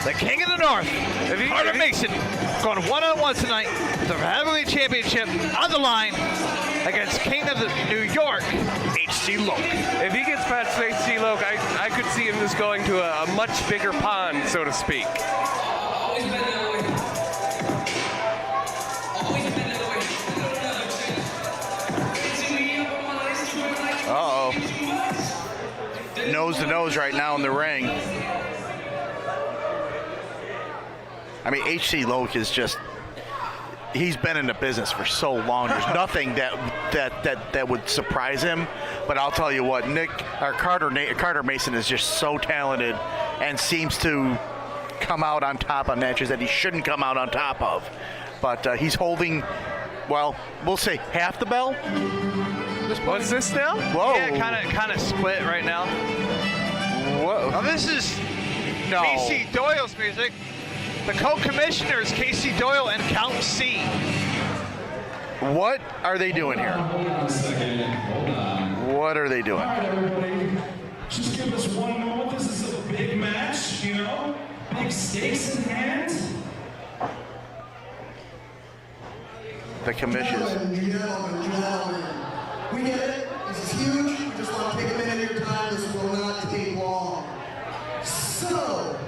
Speaker 7: The King of the North, Carter Mason, going one-on-one tonight with the Heavyweight Championship on the line against King of the New York, H.C. Loke.
Speaker 6: If he gets past H.C. Loke, I could see him just going to a much bigger pond, so to speak.
Speaker 5: Uh-oh. Nose to nose right now in the ring. I mean, H.C. Loke is just, he's been in the business for so long. There's nothing that would surprise him. But I'll tell you what, Carter Mason is just so talented and seems to come out on top on matches that he shouldn't come out on top of. But he's holding, well, we'll say half the bell.
Speaker 6: What's this now?
Speaker 5: Whoa.
Speaker 7: Yeah, kind of split right now.
Speaker 5: Whoa.
Speaker 7: Now this is
Speaker 5: No.
Speaker 7: Casey Doyle's music. The co-commissioners, Casey Doyle and Count C.
Speaker 5: What are they doing here?
Speaker 8: Hold on a second. Hold on.
Speaker 5: What are they doing?
Speaker 8: All right, everybody. Just give us one moment. This is a big match, you know? Big stakes in hand.
Speaker 5: The commissions.
Speaker 12: Gentlemen, we get it. This is huge. We just want to take a minute of your time. This will not take long. So,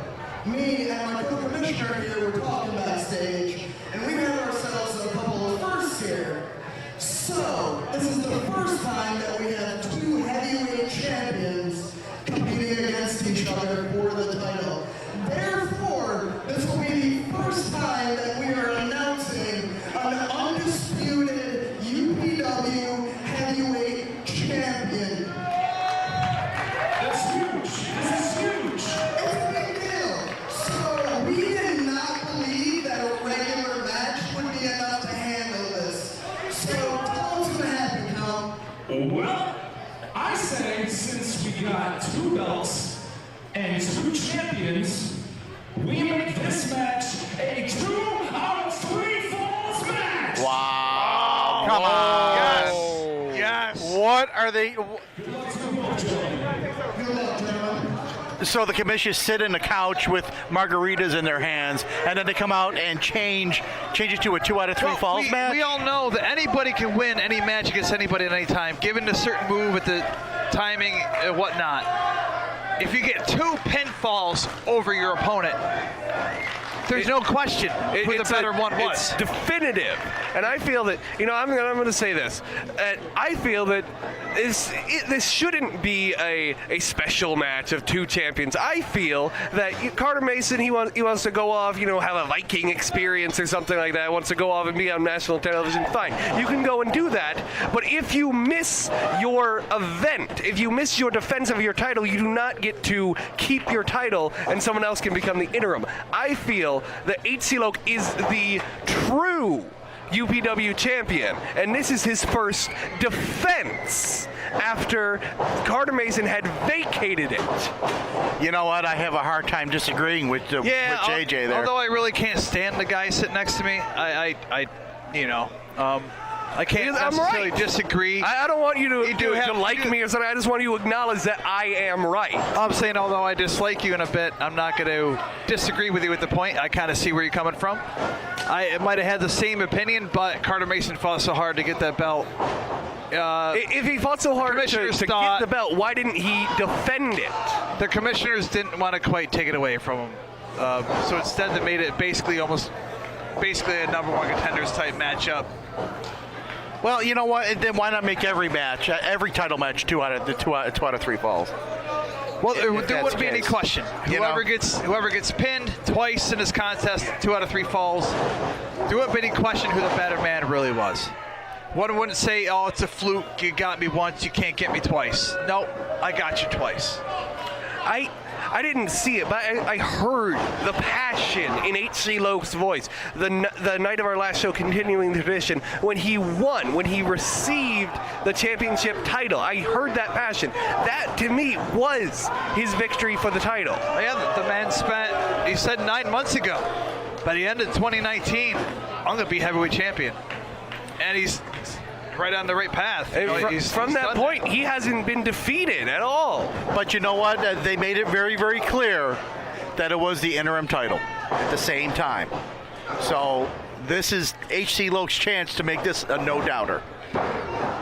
Speaker 12: me and my co-commissioner here were talking backstage, and we have ourselves a couple of firsts here. So, this is the first time that we have two heavyweight champions competing against each other for the title. Therefore, this will be the first time that we are announcing an undisputed UPW heavyweight champion.
Speaker 8: That's huge. This is huge.
Speaker 12: It's a big deal. So we did not believe that a regular match would be enough to handle this. So tell us what happened, Count.
Speaker 8: Well, I say since we got two belts and two champions, we make this match a 2 out of 3 falls match.
Speaker 5: Wow. Come on.
Speaker 7: Yes. Yes.
Speaker 5: What are they?
Speaker 12: Good luck, gentlemen.
Speaker 5: So the commission sit in the couch with margaritas in their hands, and then they come out and change it to a 2 out of 3 falls match?
Speaker 7: We all know that anybody can win any match against anybody at any time, given a certain move with the timing and whatnot. If you get 2 pinfalls over your opponent, there's no question who the better one was.
Speaker 6: It's definitive. And I feel that, I'm going to say this. I feel that this shouldn't be a special match of 2 champions. I feel that Carter Mason, he wants to go off, have a Viking experience or something like that, wants to go off and be on national television. Fine. You can go and do that. But if you miss your event, if you miss your defense of your title, you do not get to keep your title and someone else can become the interim. I feel title, that HC Loke is the true UPW champion, and this is his first defense after Carter Mason had vacated it.
Speaker 5: You know what? I have a hard time disagreeing with JJ there.
Speaker 7: Although I really can't stand the guy sitting next to me, I can't necessarily disagree.
Speaker 6: I don't want you to like me or something. I just want you to acknowledge that I am right.
Speaker 7: I'm saying, although I dislike you in a bit, I'm not going to disagree with you at the point. I kind of see where you're coming from. I might have had the same opinion, but Carter Mason fought so hard to get that belt.
Speaker 6: If he fought so hard to get the belt, why didn't he defend it?
Speaker 7: The commissioners didn't want to quite take it away from him. So instead they made it basically a number one contenders type matchup.
Speaker 5: Well, you know what? Then why not make every every title match two out of three falls?
Speaker 7: Well, there wouldn't be any question. Whoever gets pinned twice in this contest, 2 out of 3 falls, there wouldn't be any question who the better man really was. One wouldn't say, oh, it's a fluke, you got me once, you can't get me twice. Nope, I got you twice.
Speaker 6: I didn't see it, but I heard the passion in HC Loke's voice the night of our last show, continuing the tradition, when he won, when he received the championship title. I heard that passion. That, to me, was his victory for the title.
Speaker 7: Yeah, the man spent, he said 9 months ago, by the end of 2019, I'm going to be heavyweight champion. And he's right on the right path.
Speaker 6: From that point, he hasn't been defeated at all.
Speaker 5: But you know what? They made it very, very clear that it was the interim title at the same time. So this is HC Loke's chance to make this a no-doubter.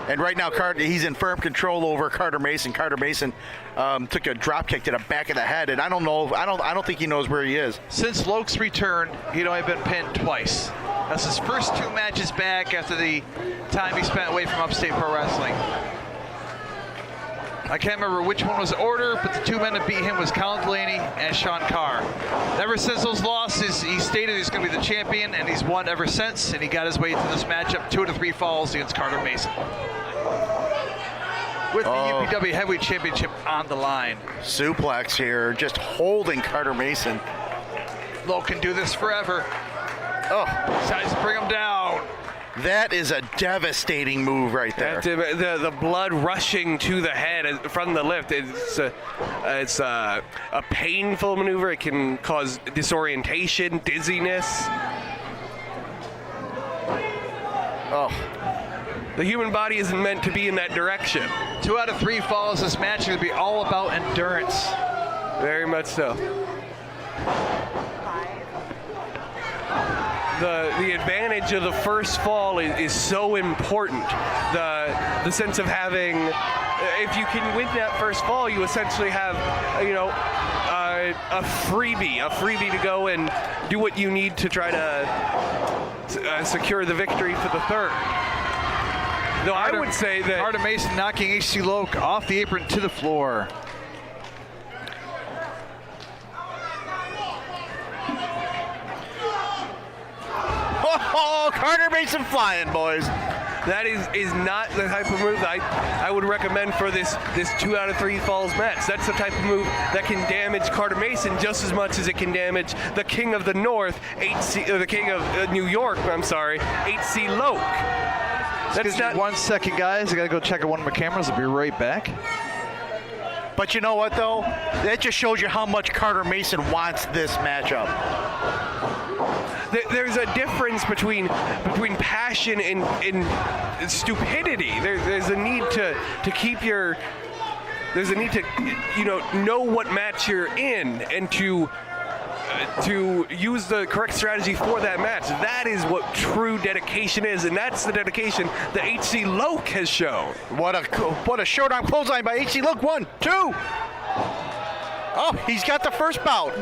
Speaker 5: And right now, he's in firm control over Carter Mason. Carter Mason took a drop kick to the back of the head, and I don't think he knows where he is.
Speaker 7: Since Loke's return, he'd only been pinned twice. That's his first 2 matches back after the time he spent away from Upstate Pro Wrestling. I can't remember which one was order, but the 2 men that beat him was Colin Delaney and Sean Carr. Ever since those losses, he stated he's going to be the champion, and he's won ever since, and he got his way through this matchup, 2 out of 3 falls against Carter Mason. With the UPW Heavyweight Championship on the line.
Speaker 5: Suplex here, just holding Carter Mason.
Speaker 7: Loke can do this forever.
Speaker 5: Oh,
Speaker 7: decides to bring him down.
Speaker 5: That is a devastating move right there.
Speaker 6: The blood rushing to the head from the lift. It's a painful maneuver. It can cause disorientation, dizziness.
Speaker 5: Oh.
Speaker 6: The human body isn't meant to be in that direction.
Speaker 7: 2 out of 3 falls. This match is going to be all about endurance.
Speaker 6: Very much so. The advantage of the first fall is so important. The sense of having, if you can win that first fall, you essentially have, a freebie to go and do what you need to try to secure the victory for the third. Though I would say that
Speaker 7: Carter Mason knocking HC Loke off the apron to the floor.
Speaker 5: Oh, Carter Mason flying, boys.
Speaker 6: That is not the type of move that I would recommend for this 2 out of 3 falls match. That's the type of move that can damage Carter Mason just as much as it can damage the King of the North, the King of New York, HC Loke.
Speaker 7: That's not 1 second, guys. I gotta go check out one of my cameras. I'll be right back.
Speaker 5: But you know what, though? That just shows you how much Carter Mason wants this matchup.
Speaker 6: There's a difference between passion and stupidity. There's a need to keep your. There's a need to know what match you're in and to use the correct strategy for that match. That is what true dedication is, and that's the dedication that HC Loke has shown.
Speaker 5: What a showdown clothesline by HC Loke. 1, 2. Oh, he's got the first bout.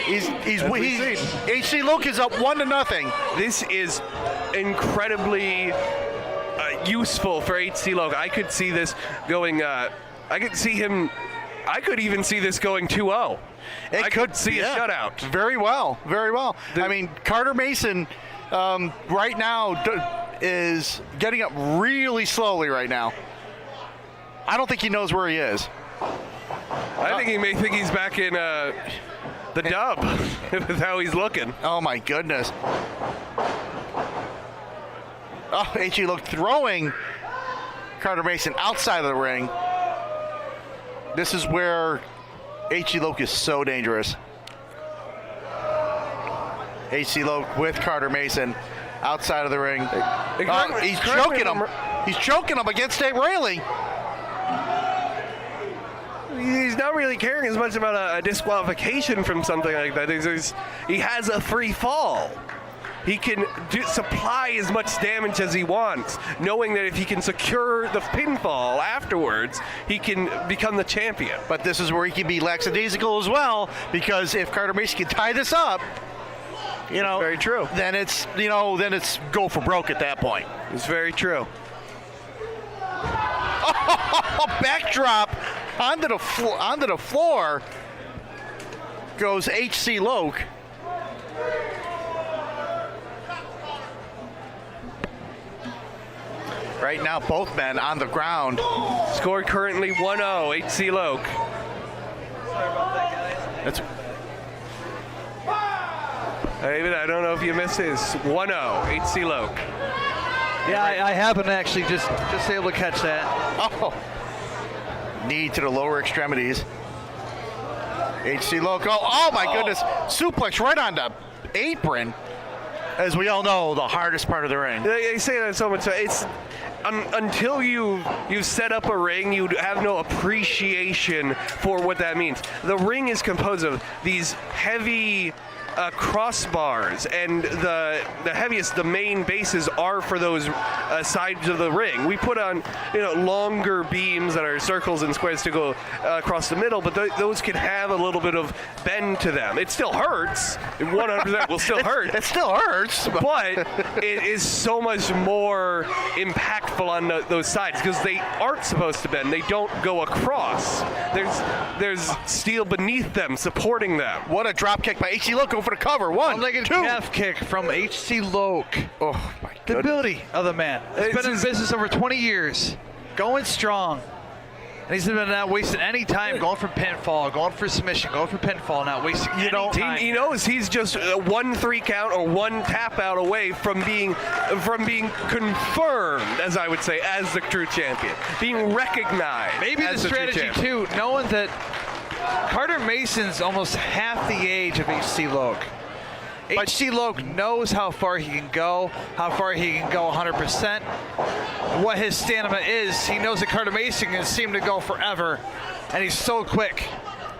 Speaker 5: HC Loke is up 1-0.
Speaker 6: This is incredibly useful for HC Loke. I could see this going. I could even see this going 2-0. I could see a shutout.
Speaker 5: Very well. I mean, Carter Mason right now is getting up really slowly right now. I don't think he knows where he is.
Speaker 6: I think he may think he's back in the the dub with how he's looking.
Speaker 5: Oh my goodness. Oh, H.E. Loke throwing Carter Mason outside of the ring. This is where H.E. Loke is so dangerous. H.E. Loke with Carter Mason outside of the ring. He's choking him. He's choking him against a railing.
Speaker 6: He's not really caring as much about a disqualification from something like that. He has a free fall. He can supply as much damage as he wants, knowing that if he can secure the pinfall afterwards, he can become the champion.
Speaker 5: But this is where he can be lackadaisical as well, because if Carter Mason can tie this up,
Speaker 6: very true.
Speaker 5: Then it's go for broke at that point.
Speaker 6: It's very true.
Speaker 5: Backdrop onto the floor goes H.C. Loke. Right now, both men on the ground.
Speaker 6: Score currently 1-0, H.C. Loke.
Speaker 7: Sorry about that, guys.
Speaker 6: David, I don't know if you missed his 1-0, H.C. Loke.
Speaker 7: Yeah, I happen to actually just able to catch that.
Speaker 5: Oh, knee to the lower extremities. H.C. Loke. Oh my goodness! Suplex right on the apron. As we all know, the hardest part of the ring.
Speaker 6: They say that so much. It's until you set up a ring, you have no appreciation for what that means. The ring is composed of these heavy crossbars, and the heaviest, the main bases are for those sides of the ring. We put on longer beams that are circles and squares to go across the middle, but those can have a little bit of bend to them. It still hurts. 100% will still hurt.
Speaker 5: It still hurts,
Speaker 6: but it is so much more impactful on those sides because they aren't supposed to bend. They don't go across. There's steel beneath them supporting them.
Speaker 5: What a drop kick by H.C. Loke over the cover. 1, 2.
Speaker 7: Calf kick from H.C. Loke.
Speaker 5: Oh my goodness.
Speaker 7: The ability of the man. He's been in business over 20 years, going strong. And he's been not wasting any time going for pinfall, going for submission, going for pinfall, not wasting any time.
Speaker 6: He knows he's just 1 3 count or 1 tap out away from being confirmed, as I would say, as the true champion, being recognized.
Speaker 7: Maybe
Speaker 6: as
Speaker 7: the
Speaker 6: the true
Speaker 7: strategy
Speaker 6: champion.
Speaker 7: too, knowing that Carter Mason's almost half the age of H.C. Loke. H.C. Loke knows how far he can go 100%. What his stamina is, he knows that Carter Mason can seem to go forever, and he's so quick.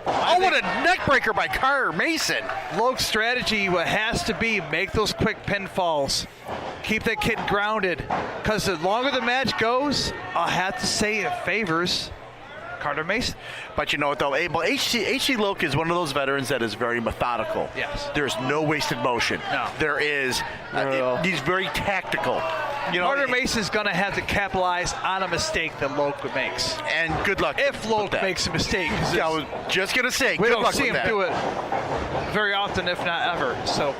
Speaker 5: What a neck breaker by Carter Mason.
Speaker 7: Loke's strategy has to be make those quick pinfalls. Keep that kid grounded, because the longer the match goes, I'll have to say it favors Carter Mason.
Speaker 5: But you know what though, H.C. Loke is one of those veterans that is very methodical.
Speaker 7: Yes.
Speaker 5: There's no wasted motion.
Speaker 7: No.
Speaker 5: There is. He's very tactical.
Speaker 7: Carter Mason's going to have to capitalize on a mistake that Loke makes.
Speaker 5: And good luck.
Speaker 7: If Loke makes a mistake.
Speaker 5: I was just going to say,
Speaker 7: we
Speaker 5: good
Speaker 7: don't
Speaker 5: luck
Speaker 7: see
Speaker 5: with
Speaker 7: him
Speaker 5: that.
Speaker 7: do it very often, if not ever. So,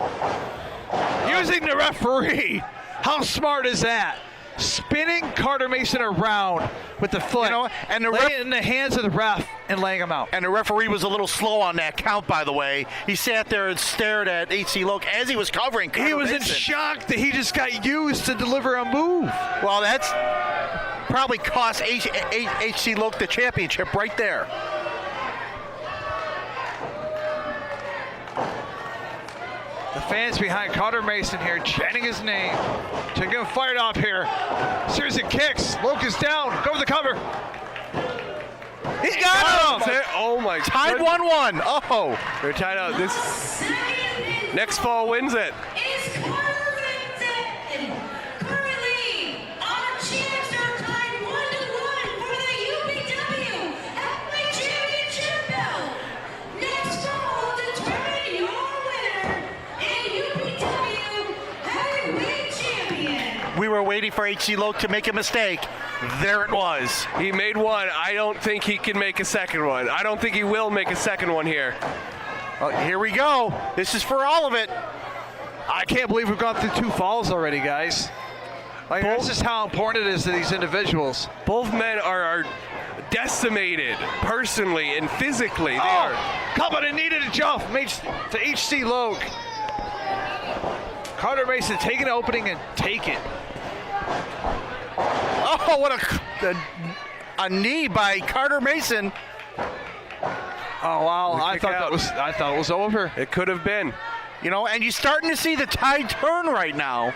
Speaker 7: using the referee, how smart is that? Spinning Carter Mason around with the foot,
Speaker 5: and
Speaker 7: laying it in the hands of the ref and laying him out.
Speaker 5: And the referee was a little slow on that count, by the way. He sat there and stared at H.C. Loke as he was covering Carter
Speaker 7: He was in
Speaker 5: Mason.
Speaker 7: shock that he just got used to deliver a move.
Speaker 5: Well, that's probably cost H.C. Loke the championship right there.
Speaker 7: The fans behind Carter Mason here chanting his name to get him fired up here. Series of kicks. Loke is down. Go for the cover.
Speaker 5: He's got him!
Speaker 6: Oh my God.
Speaker 5: Tied 1-1. Oh.
Speaker 6: They're tied up. This next fall wins it.
Speaker 4: Is Carter Mason. Currently, our champs are tied 1-1 for the UPW Heavyweight Championship belt. Next fall, determine your winner and UPW Heavyweight Champion.
Speaker 5: We were waiting for H.C. Loke to make a mistake. There it was.
Speaker 6: He made one. I don't think he can make a second one. I don't think he will make a second one here.
Speaker 5: Well, here we go. This is for all of it.
Speaker 7: I can't believe we've gone through 2 falls already, guys. Like, that's just how important it is to these individuals.
Speaker 6: Both men are decimated personally and physically. They are.
Speaker 7: Coming and needed advantage off to HC Loke. Carter Mason taking an opening and take it.
Speaker 5: Oh, what a knee by Carter Mason.
Speaker 7: Oh wow! I thought it was over.
Speaker 6: It could have been.
Speaker 5: You know, and you're starting to see the tide turn right now.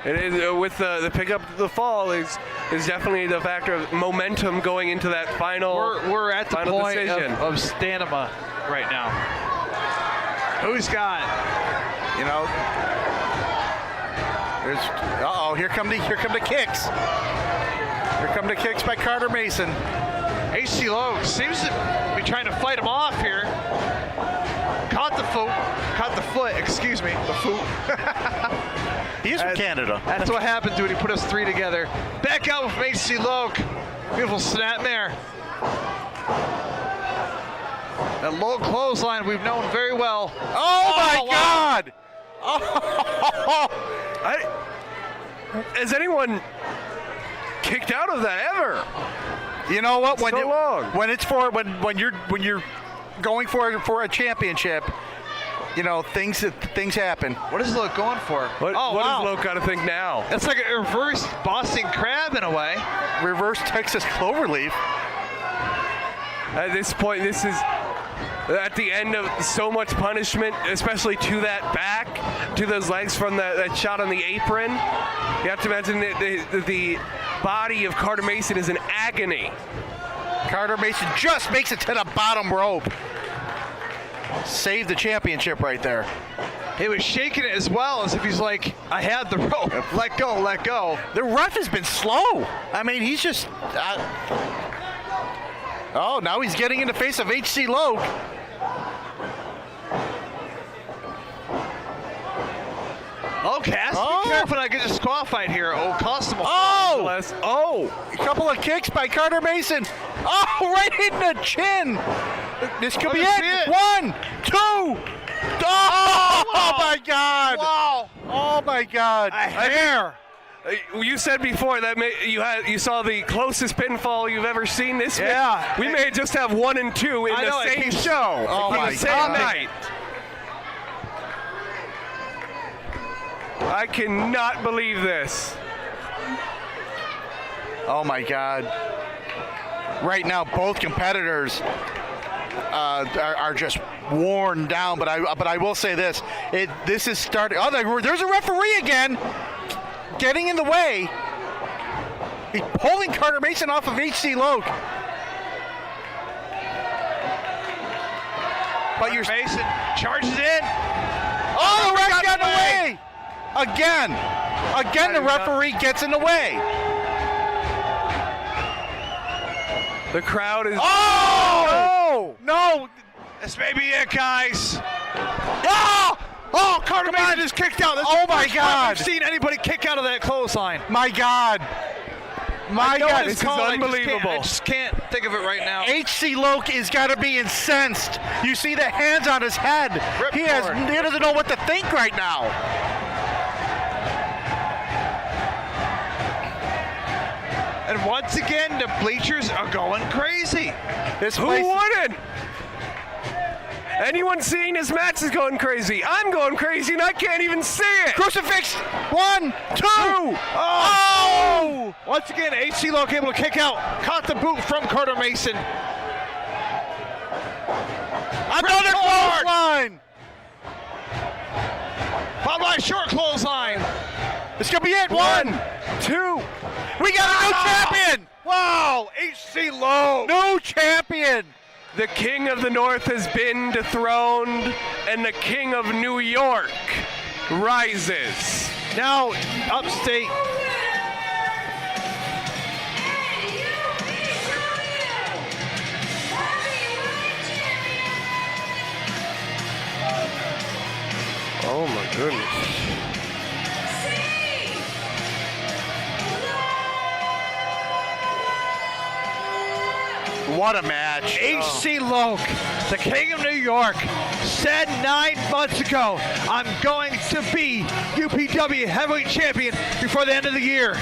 Speaker 6: It is with the pick up the fall is definitely the factor of momentum going into that final.
Speaker 7: We're at the
Speaker 6: final
Speaker 7: point
Speaker 6: decision.
Speaker 7: of stamina right now. Who's got?
Speaker 5: You know, there's here come the kicks. Here come the kicks by Carter Mason.
Speaker 7: HC Lowe seems to be trying to fight him off here. Caught the foot, excuse me, the foot.
Speaker 5: He is from Canada.
Speaker 7: That's what happened when he put us three together. Back out with HC Lowe. Beautiful snap there. That low clothesline we've known very well.
Speaker 5: Oh my
Speaker 7: wow.
Speaker 5: God!
Speaker 6: Has anyone kicked out of that ever?
Speaker 5: You know what? When you're going for a championship, you know things happen.
Speaker 7: What is Loke going for?
Speaker 6: What does Loke got to think now?
Speaker 7: It's like a reverse Boston Crab in a way.
Speaker 5: Reverse Texas Cloverleaf.
Speaker 6: At this point, this is at the end of so much punishment, especially to that back, to those legs from that shot on the apron. You have to imagine that the body of Carter Mason is in agony.
Speaker 5: Carter Mason just makes it to the bottom rope. Saved the championship right there.
Speaker 7: He was shaking it as well, as if he's like, I had the rope. Let go, let go.
Speaker 5: The ref has been slow. I mean, he's just... oh, now he's getting in the face of HC Lowe.
Speaker 7: Okay, has to be careful not get disqualified here. Oh, cost him a
Speaker 5: a couple of kicks by Carter Mason. Oh, right in the chin. This could be it. 1, 2. Oh my God.
Speaker 7: Wow.
Speaker 5: Oh my God.
Speaker 7: A hair.
Speaker 6: You said before that you saw the closest pinfall you've ever seen this week.
Speaker 5: Yeah.
Speaker 6: We may just have 1 and 2 in the same show.
Speaker 5: Oh my
Speaker 6: the same
Speaker 5: God.
Speaker 6: night. I cannot believe this.
Speaker 5: Oh my God. Right now, both competitors are just worn down. But I will say this: this is starting. Oh, there's a referee again, getting in the way. He's pulling Carter Mason off of HC Lowe. But
Speaker 7: Mason charges in.
Speaker 5: Oh, the ref got in the way. Again, the referee gets in the way.
Speaker 6: The crowd is...
Speaker 5: Oh!
Speaker 7: No! This may be it, guys.
Speaker 5: Oh, Carter Mason is kicked out.
Speaker 7: Oh, my God. I've seen anybody kick out of that clothesline.
Speaker 5: My God. My God,
Speaker 6: this is unbelievable.
Speaker 7: I just can't think of it right now.
Speaker 5: HC Lowe is got to be incensed. You see the hands on his head. He doesn't know what to think right now.
Speaker 7: And once again, the bleachers are going crazy.
Speaker 6: Who wouldn't? Anyone seeing this match is going crazy. I'm going crazy and I can't even see it.
Speaker 5: Crucifix. 1, 2.
Speaker 7: Oh! Once again, HC Lowe able to kick out. Caught the boot from Carter Mason.
Speaker 5: Another clothesline.
Speaker 7: Followed by short clothesline.
Speaker 5: This could be it. 1, 2. We got a new champion.
Speaker 7: Wow, HC Lowe.
Speaker 5: New champion.
Speaker 6: The King of the North has been dethroned, and the King of New York rises.
Speaker 7: Now, upstate.
Speaker 6: Oh my goodness.
Speaker 5: What a match.
Speaker 7: HC Lowe, the King of New York, said 9 months ago, I'm going to be UPW Heavyweight Champion before the end of the year.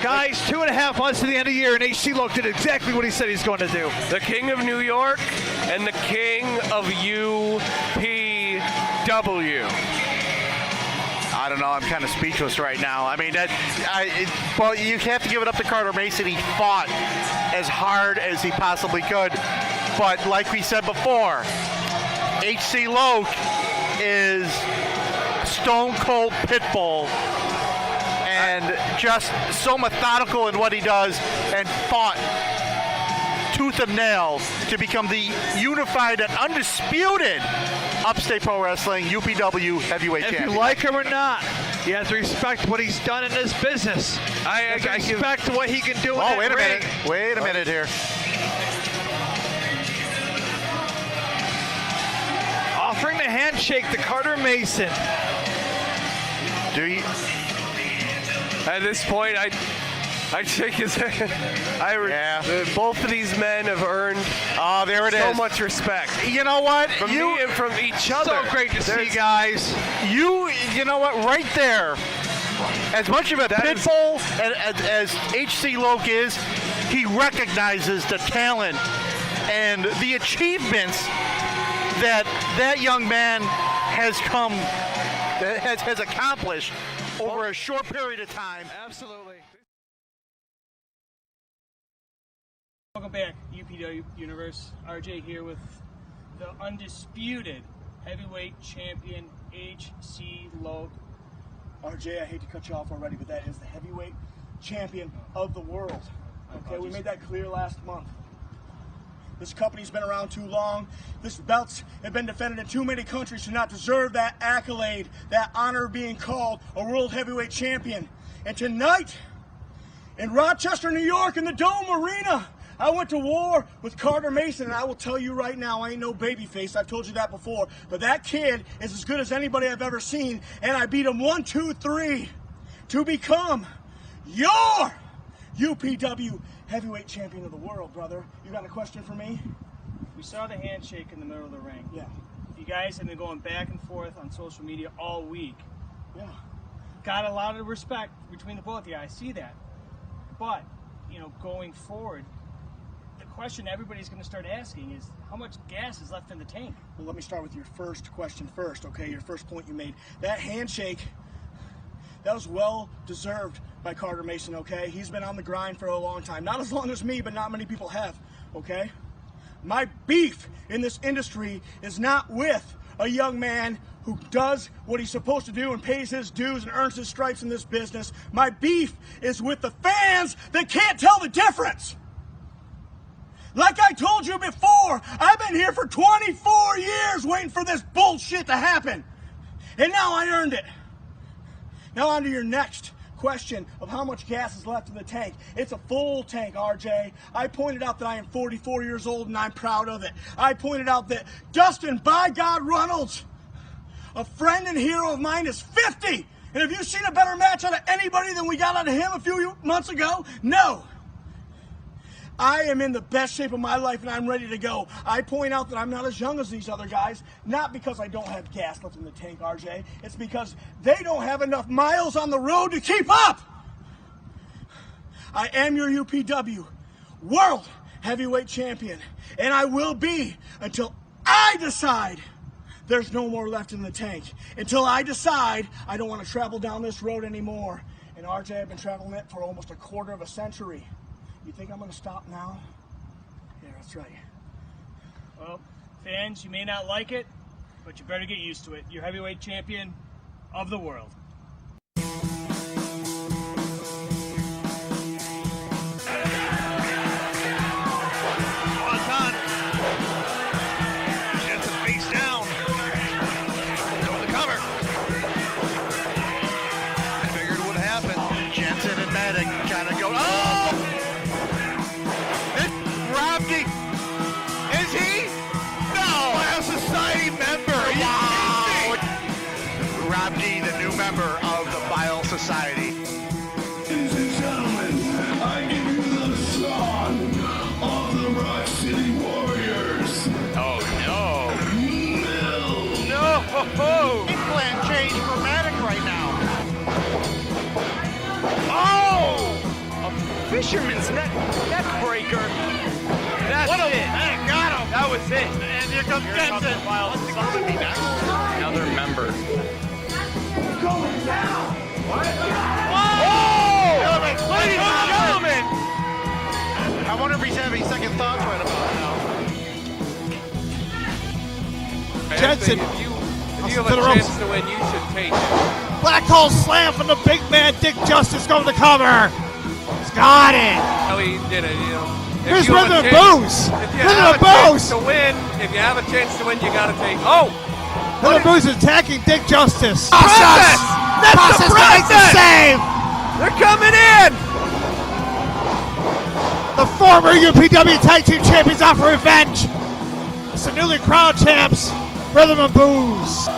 Speaker 7: Guys, 2.5 months to the end of the year, and HC Lowe did exactly what he said he's going to do.
Speaker 6: The King of New York and the king of UPW.
Speaker 5: I don't know. I'm kind of speechless right now. I mean, well, you have to give it up to Carter Mason. He fought as hard as he possibly could. But like we said before, HC Loke is stone cold pitbull and just so methodical in what he does, and fought tooth and nail to become the unified and undisputed Upstate Pro Wrestling UPW heavyweight champion.
Speaker 7: If you like him or not, you have to respect what he's done in this business. I respect what he can do in that ring.
Speaker 5: Wait a minute here.
Speaker 7: Offering the handshake to Carter Mason.
Speaker 5: Do you?
Speaker 6: At this point, I'd shake his hand. Both of these men have earned so much respect.
Speaker 5: You know what?
Speaker 6: From me and from each other.
Speaker 7: So great to see, guys.
Speaker 5: You know what? Right there. As much of a pitbull as HC Loke is, he recognizes the talent and the achievements that young man has accomplished over a short period of time.
Speaker 7: Absolutely.
Speaker 11: Welcome back, UPW Universe. RJ here with the undisputed heavyweight champion, HC Loke.
Speaker 10: RJ, I hate to cut you off already, but that is the heavyweight champion of the world. Okay, we made that clear last month. This company's been around too long. This belts have been defended in too many countries to not deserve that accolade, that honor of being called a world heavyweight champion. And tonight, in Rochester, New York, in the Dome Arena, I went to war with Carter Mason, and I will tell you right now, I ain't no babyface. I've told you that before. But that kid is as good as anybody I've ever seen, and I beat him 1, 2, 3 to become your UPW heavyweight champion of the world, brother. You got a question for me?
Speaker 11: We saw the handshake in the middle of the ring.
Speaker 10: Yeah.
Speaker 11: You guys have been going back and forth on social media all week.
Speaker 10: Yeah.
Speaker 11: Got a lot of respect between the both of you. I see that. But, going forward, the question everybody's going to start asking is, how much gas is left in the tank?
Speaker 10: Well, let me start with your first question first, okay? Your first point you made. That handshake, that was well deserved by Carter Mason, okay? He's been on the grind for a long time. Not as long as me, but not many people have, okay? My beef in this industry is not with a young man who does what he's supposed to do and pays his dues and earns his stripes in this business. My beef is with the fans that can't tell the difference. Like I told you before, I've been here for 24 years waiting for this bullshit to happen. And now I earned it. Now on to your next question of how much gas is left in the tank. It's a full tank, RJ. I pointed out that I am 44 years old and I'm proud of it. I pointed out that Dustin, by God, Runnels, a friend and hero of mine, is 50. And have you seen a better match out of anybody than we got out of him a few months ago? No. I am in the best shape of my life and I'm ready to go. I point out that I'm not as young as these other guys, not because I don't have gas left in the tank, RJ. It's because they don't have enough miles on the road to keep up. I am your UPW World Heavyweight Champion, and I will be until I decide there's no more left in the tank. Until I decide I don't want to travel down this road anymore. And RJ, I've been traveling it for almost a quarter of a century. You think I'm going to stop now? Yeah, that's right.
Speaker 11: Well, fans, you may not like it, but you better get used to it. You're heavyweight champion of the world.
Speaker 5: Member of the Bile Society.
Speaker 8: Ladies and gentlemen, I give you the song of the Rock City Warriors.
Speaker 5: Oh no!
Speaker 8: Mill.
Speaker 5: No! Implant change dramatic right now. Oh!
Speaker 6: A fisherman's neck breaker. That's
Speaker 5: what
Speaker 6: it.
Speaker 5: That got him. That was it. And here comes Jensen.
Speaker 6: Another member.
Speaker 8: Going down.
Speaker 5: Oh! Ladies and gentlemen. I wonder if he's having second thoughts right about now.
Speaker 6: Jensen, if you have a chance to win, you should take it.
Speaker 5: Black hole slam from the big man, Dick Justice, going to the cover. He's got it.
Speaker 6: How he did it, you know.
Speaker 5: Here's Rhythm and Booze. Rhythm and Booze.
Speaker 6: To win, if you have a chance to win, you got to take. Oh!
Speaker 5: Rhythm and Booze is attacking Dick Justice.
Speaker 6: Process!
Speaker 5: That's the
Speaker 6: makes the
Speaker 5: save.
Speaker 6: They're coming in!
Speaker 5: The former UPW Tag Team Champions out for revenge. It's the newly crowned champs, Rhythm and Booze.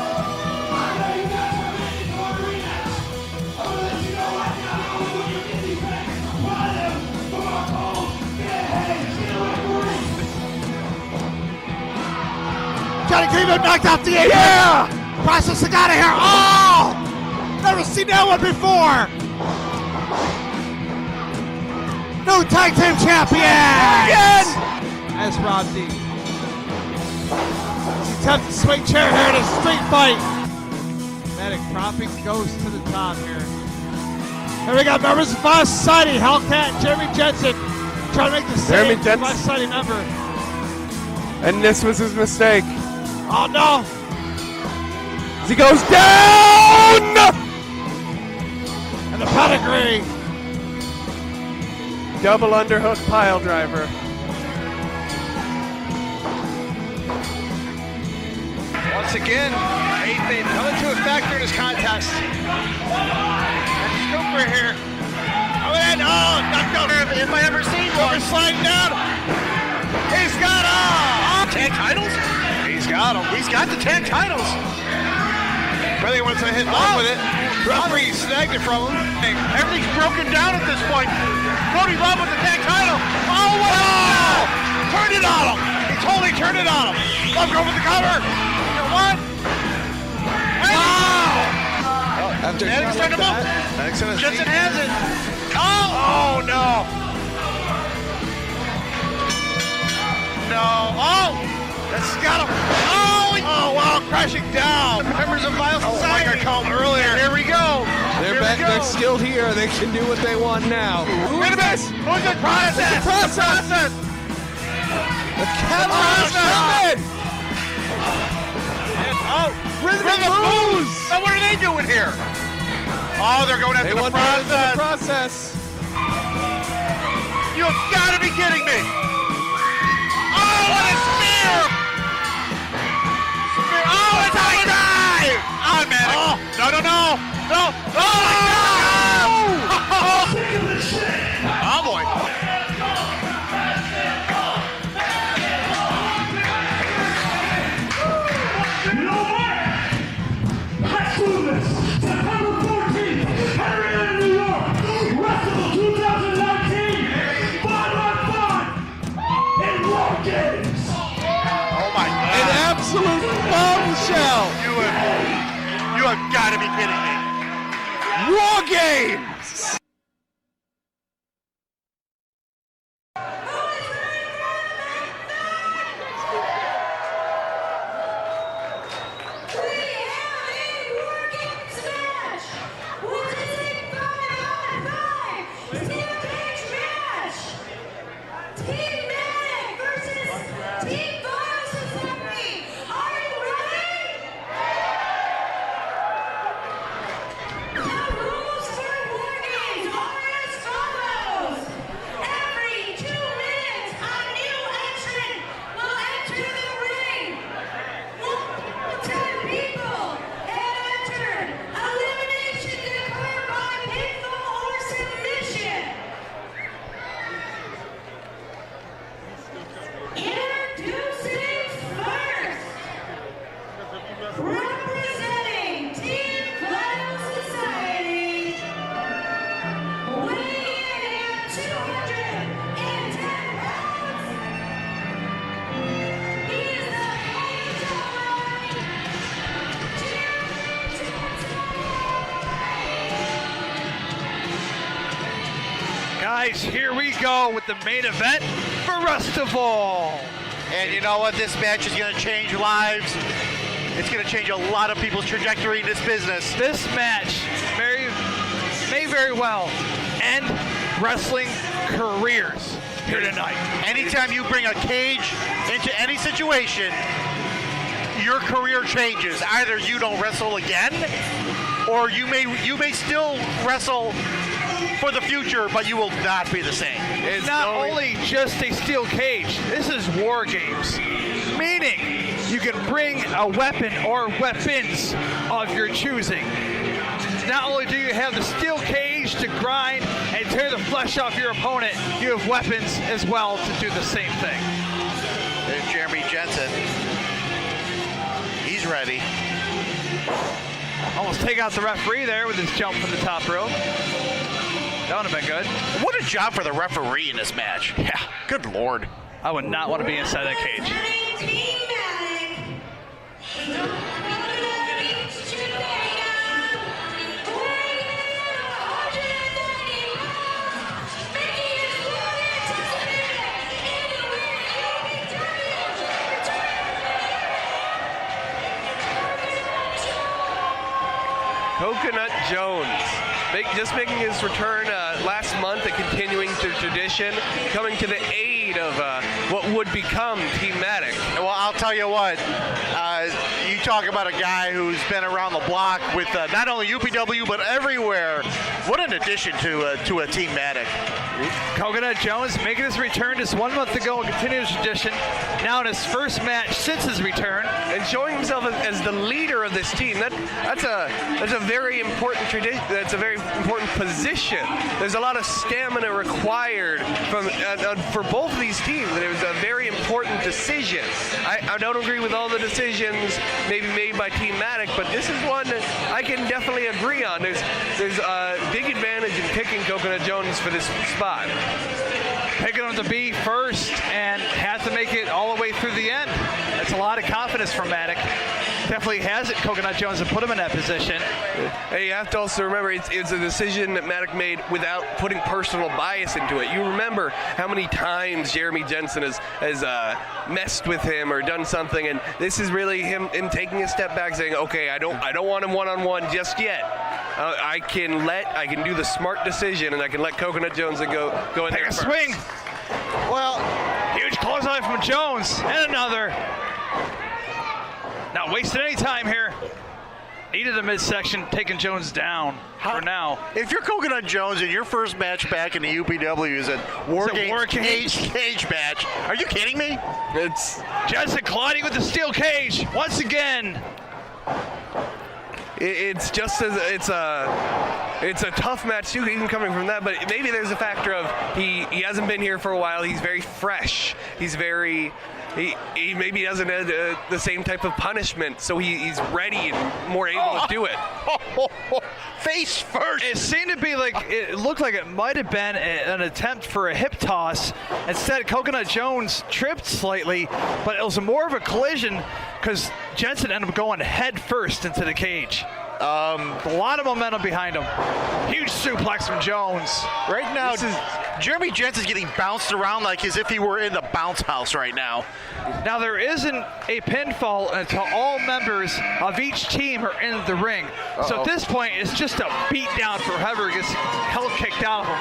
Speaker 5: Johnny Cleveland knocked out the apron. Yeah! Processing out of here. Oh! Never seen that one before. New tag team champions. Again! That's Rob D. He attempts to swing chair here in a street fight. Medic Tropic goes to the top here. Here we got members of Vice Society, Hellcat, Jeremy Jensen, trying to make the same Vice Society member.
Speaker 6: And this was his mistake.
Speaker 5: Oh no!
Speaker 6: He goes down!
Speaker 5: And the pedigree.
Speaker 6: Double underhook pile driver.
Speaker 7: Once again, they come into a factor in this contest. And Cooper here. Oh, and knocked out if I ever seen one. Sliding down. He's got tag titles. He's got them. He's got the tag titles. Really wants to hit off with it. Referee snagged it from him. Everything's broken down at this point. Cody Robb with the tag title. Oh, wow! Turned it on him. He totally turned it on him. Love going with the cover. You know what? Wow! After Jensen has it. Oh no! No! Oh! That's got him! Oh wow! Crashing down. Members of Vice Society. Like I called earlier. Here we go.
Speaker 6: They're back. They're still here. They can do what they want now.
Speaker 5: Wait a minute! Who's the process? Process!
Speaker 6: The camera's coming!
Speaker 5: Oh! Rhythm and Booze! Now what are they doing here? Oh, they're going after the process. You have got to be kidding me! Oh, what a spear! Oh, it's a dive! Oh, man! No! Oh boy!
Speaker 8: You know what? Let's do this! September 14th, Henrietta, New York, Wrestle 2019, 5-on-5 in War Games!
Speaker 5: Oh my God!
Speaker 6: An absolute bombshell!
Speaker 5: You have got to be kidding me!
Speaker 6: War Games!
Speaker 4: Representing Team Vital Society, weighing in at 210 pounds, he is the
Speaker 7: Guys, here we go with the main event for Rust of All.
Speaker 5: And you know what? This match is going to change lives. It's going to change a lot of people's trajectory in this business.
Speaker 7: This match may very well end wrestling careers here tonight.
Speaker 5: Anytime you bring a cage into any situation, your career changes. Either you don't wrestle again, or you may still wrestle for the future, but you will not be the same.
Speaker 7: It's not only just a steel cage. This is War Games, meaning you can bring a weapon or weapons of your choosing. Not only do you have the steel cage to grind and tear the flesh off your opponent, you have weapons as well to do the same thing.
Speaker 5: There's Jeremy Jensen. He's ready.
Speaker 7: Almost take out the referee there with his jump from the top rope. That would have been good.
Speaker 5: What a job for the referee in this match. Yeah, good Lord.
Speaker 7: I would not want to be inside that cage.
Speaker 6: Coconut Jones, just making his return last month, a continuing tradition, coming to the aid of what would become Team Matic.
Speaker 5: Well, I'll tell you what, you talk about a guy who's been around the block with not only UPW, but everywhere. What an addition to a Team Matic.
Speaker 7: Coconut Jones making his return just 1 month ago, a continuous tradition. Now in his first match since his return.
Speaker 6: And showing himself as the leader of this team. That's a very important tradition. That's a very important position. There's a lot of stamina required for both of these teams, and it was a very important decision. I don't agree with all the decisions maybe made by Team Matic, but this is one that I can definitely agree on. There's a big advantage in picking Coconut Jones for this spot.
Speaker 7: Picking him to be first and have to make it all the way through the end. That's a lot of confidence from Matic. Definitely has it, Coconut Jones, to put him in that position.
Speaker 6: Hey, you have to also remember it's a decision that Matic made without putting personal bias into it. You remember how many times Jeremy Jensen has messed with him or done something, and this is really him taking a step back, saying, "Okay, I don't want him one-on-one just yet. I can do the smart decision, and I can let Coconut Jones go in there first."
Speaker 7: Swing. Well, huge clothesline from Jones, and another. Not wasting any time here. Needed the midsection, taking Jones down for now.
Speaker 5: If you're Coconut Jones and your first match back in the UPW is a War Games cage match, are you kidding me?
Speaker 6: It's
Speaker 7: Jensen colliding with the steel cage once again.
Speaker 6: It's just it's a tough match too, even coming from that. But maybe there's a factor of he hasn't been here for a while. He's very fresh. He's very. He maybe doesn't have the same type of punishment, so he's ready and more able to do it.
Speaker 5: Face first.
Speaker 7: It seemed to be like, it looked like it might have been an attempt for a hip toss. Instead, Coconut Jones tripped slightly, but it was more of a collision because Jensen ended up going head first into the cage. A lot of momentum behind him. Huge suplex from Jones.
Speaker 5: Right now, Jeremy Jensen's getting bounced around like as if he were in the bounce house right now.
Speaker 7: Now, there isn't a pinfall until all members of each team are in the ring. So at this point, it's just a beat down for whoever gets hell kicked out of him.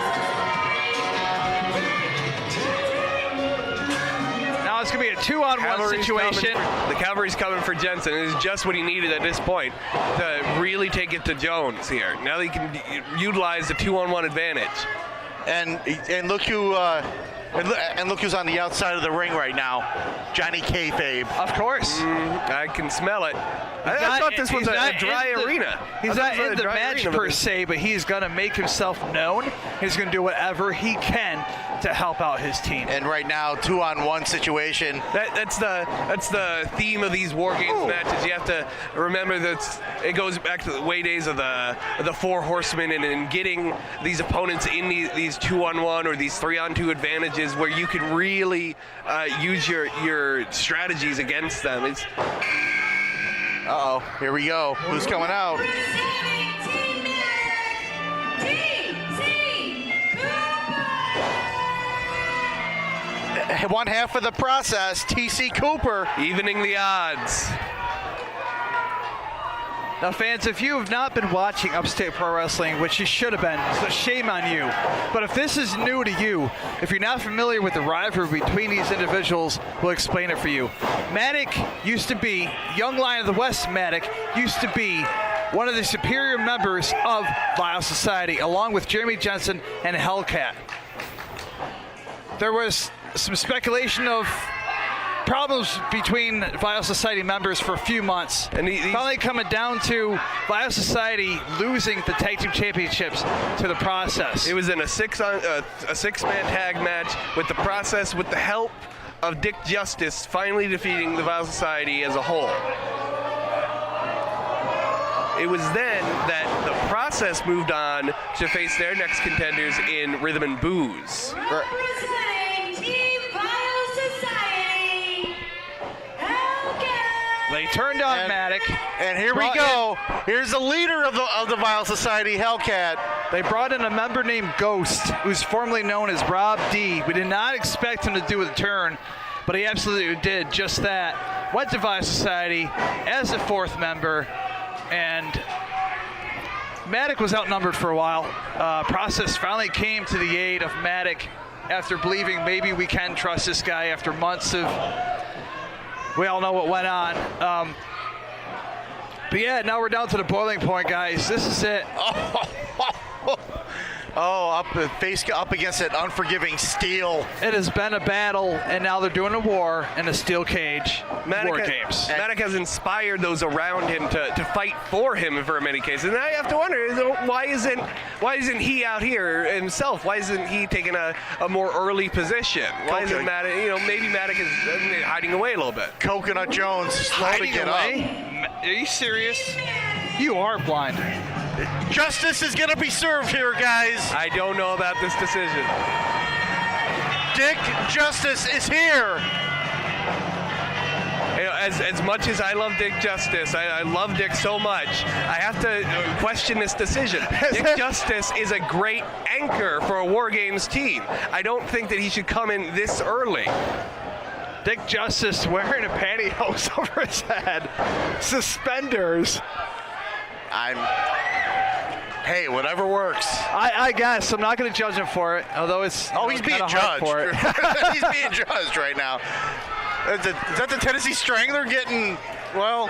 Speaker 7: Now it's going to be a 2-on-1 situation.
Speaker 6: The cavalry's coming for Jensen. It is just what he needed at this point to really take it to Jones here. Now he can utilize the 2-on-1 advantage.
Speaker 5: And look who and look who's on the outside of the ring right now, Johnny Kayfabe.
Speaker 7: Of course.
Speaker 6: I can smell it. I thought this was a dry arena.
Speaker 7: He's not in the match per se, but he's going to make himself known. He's going to do whatever he can to help out his team.
Speaker 5: And right now, 2-on-1 situation.
Speaker 6: That's the theme of these War Games matches. You have to remember that it goes back to the way days of the Four Horsemen and getting these opponents in these 2-on-1 or these 3-on-2 advantages where you can really use your strategies against them. It's
Speaker 5: Uh-oh, here we go. Who's coming out? one half of the process, TC Cooper.
Speaker 6: Evening the odds.
Speaker 7: Now, fans, if you have not been watching Upstate Pro Wrestling, which you should have been, so shame on you. But if this is new to you, if you're not familiar with the rivalry between these individuals, we'll explain it for you. Maddock used to be, Young Lion of the West Maddock, used to be one of the superior members of Vile Society, along with Jeremy Jensen and Hellcat. There was some speculation of problems between Vile Society members for a few months, and finally coming down to Vile Society losing the tag team championships to the Process.
Speaker 6: It was in a six-man tag match with the Process, with the help of Dick Justice, finally defeating the Vile Society as a whole. It was then that the Process moved on to face their next contenders in Rhythm and Booze.
Speaker 4: Representing Team Vile Society, Hellcat.
Speaker 7: They turned on Maddock.
Speaker 5: And here we go. Here's the leader of the Vile Society, Hellcat.
Speaker 7: They brought in a member named Ghost, who's formerly known as Rob D. We did not expect him to do a turn, but he absolutely did just that. Went to Vile Society as a fourth member, and Maddock was outnumbered for a while. Process finally came to the aid of Maddock after believing maybe we can trust this guy after months of, we all know what went on. But yeah, now we're down to the boiling point, guys. This is it.
Speaker 5: Up against that unforgiving steel.
Speaker 7: It has been a battle, and now they're doing a war in a steel cage. War games.
Speaker 6: Maddock has inspired those around him to fight for him for many cases. And I have to wonder, why isn't he out here himself? Why isn't he taking a more early position? Why isn't Maddock, maybe Maddock is hiding away a little bit.
Speaker 5: Coconut Jones slow to get up.
Speaker 7: Are you serious? You are blind.
Speaker 5: Justice is going to be served here, guys.
Speaker 6: I don't know about this decision.
Speaker 5: Dick Justice is here.
Speaker 6: As much as I love Dick Justice, I love Dick so much, I have to question this decision. Dick Justice is a great anchor for a War Games team. I don't think that he should come in this early.
Speaker 7: Dick Justice wearing a pantyhose over his head, suspenders.
Speaker 5: Hey, whatever works.
Speaker 7: I guess I'm not going to judge him for it, although it's
Speaker 5: he's being judged.
Speaker 7: For it.
Speaker 5: He's being judged right now. Is that the Tennessee Strangler getting? Well,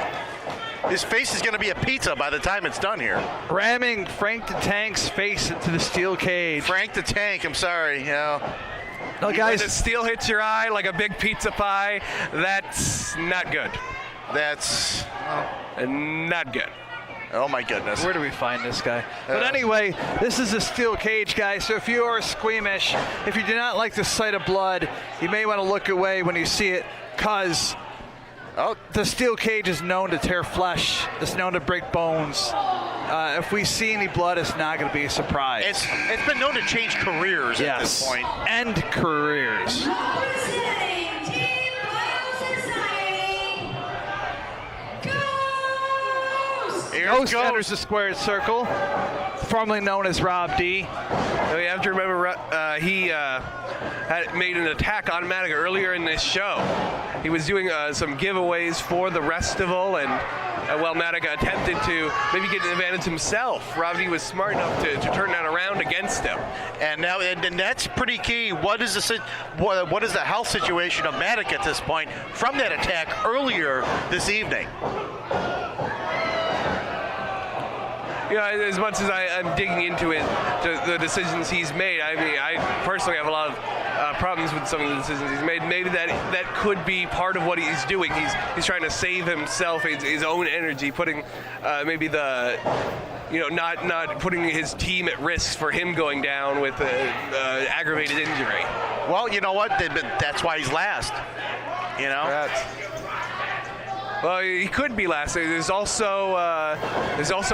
Speaker 5: his face is going to be a pizza by the time it's done here.
Speaker 7: Ramming Frank the Tank's face into the steel cage.
Speaker 5: Frank the Tank. I'm sorry.
Speaker 7: No, guys.
Speaker 6: When the steel hits your eye like a big pizza pie, that's not good.
Speaker 5: That's
Speaker 6: not good.
Speaker 5: Oh my goodness.
Speaker 7: Where do we find this guy? But anyway, this is a steel cage, guys, so if you are squeamish, if you do not like the sight of blood, you may want to look away when you see it, because the steel cage is known to tear flesh. It's known to break bones. If we see any blood, it's not going to be a surprise.
Speaker 5: It's been known to change careers at this point.
Speaker 7: End careers.
Speaker 4: Representing Team Vile Society,
Speaker 7: Ghost enters the squared circle, formerly known as Rob D.
Speaker 6: We have to remember he had made an attack on Maddock earlier in this show. He was doing some giveaways for the Restival, and Maddock attempted to maybe get an advantage himself. Rob D was smart enough to turn that around against him.
Speaker 5: And now, and that's pretty key. What is the health situation of Maddock at this point from that attack earlier this evening?
Speaker 6: As much as I'm digging into it, the decisions he's made, I personally have a lot of problems with some of the decisions he's made. Maybe that could be part of what he's doing. He's trying to save himself, his own energy, putting maybe not putting his team at risk for him going down with aggravated injury.
Speaker 5: Well, you know what? That's why he's last.
Speaker 6: Well, he could be last. There's also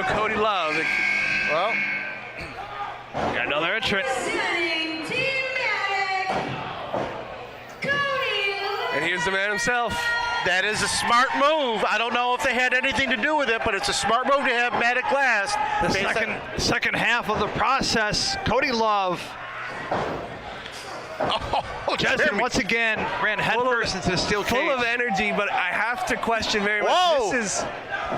Speaker 6: Cody Love.
Speaker 7: Well, got another entrant.
Speaker 4: Representing Team Maddock, Cody Love.
Speaker 6: And here's the man himself.
Speaker 5: That is a smart move. I don't know if they had anything to do with it, but it's a smart move to have Maddock last.
Speaker 7: The second half of the process, Cody Love
Speaker 5: Oh,
Speaker 7: Justin
Speaker 5: Jeremy.
Speaker 7: once again ran headfirst into the steel cage.
Speaker 6: Full of energy, but I have to question very much.
Speaker 5: Whoa.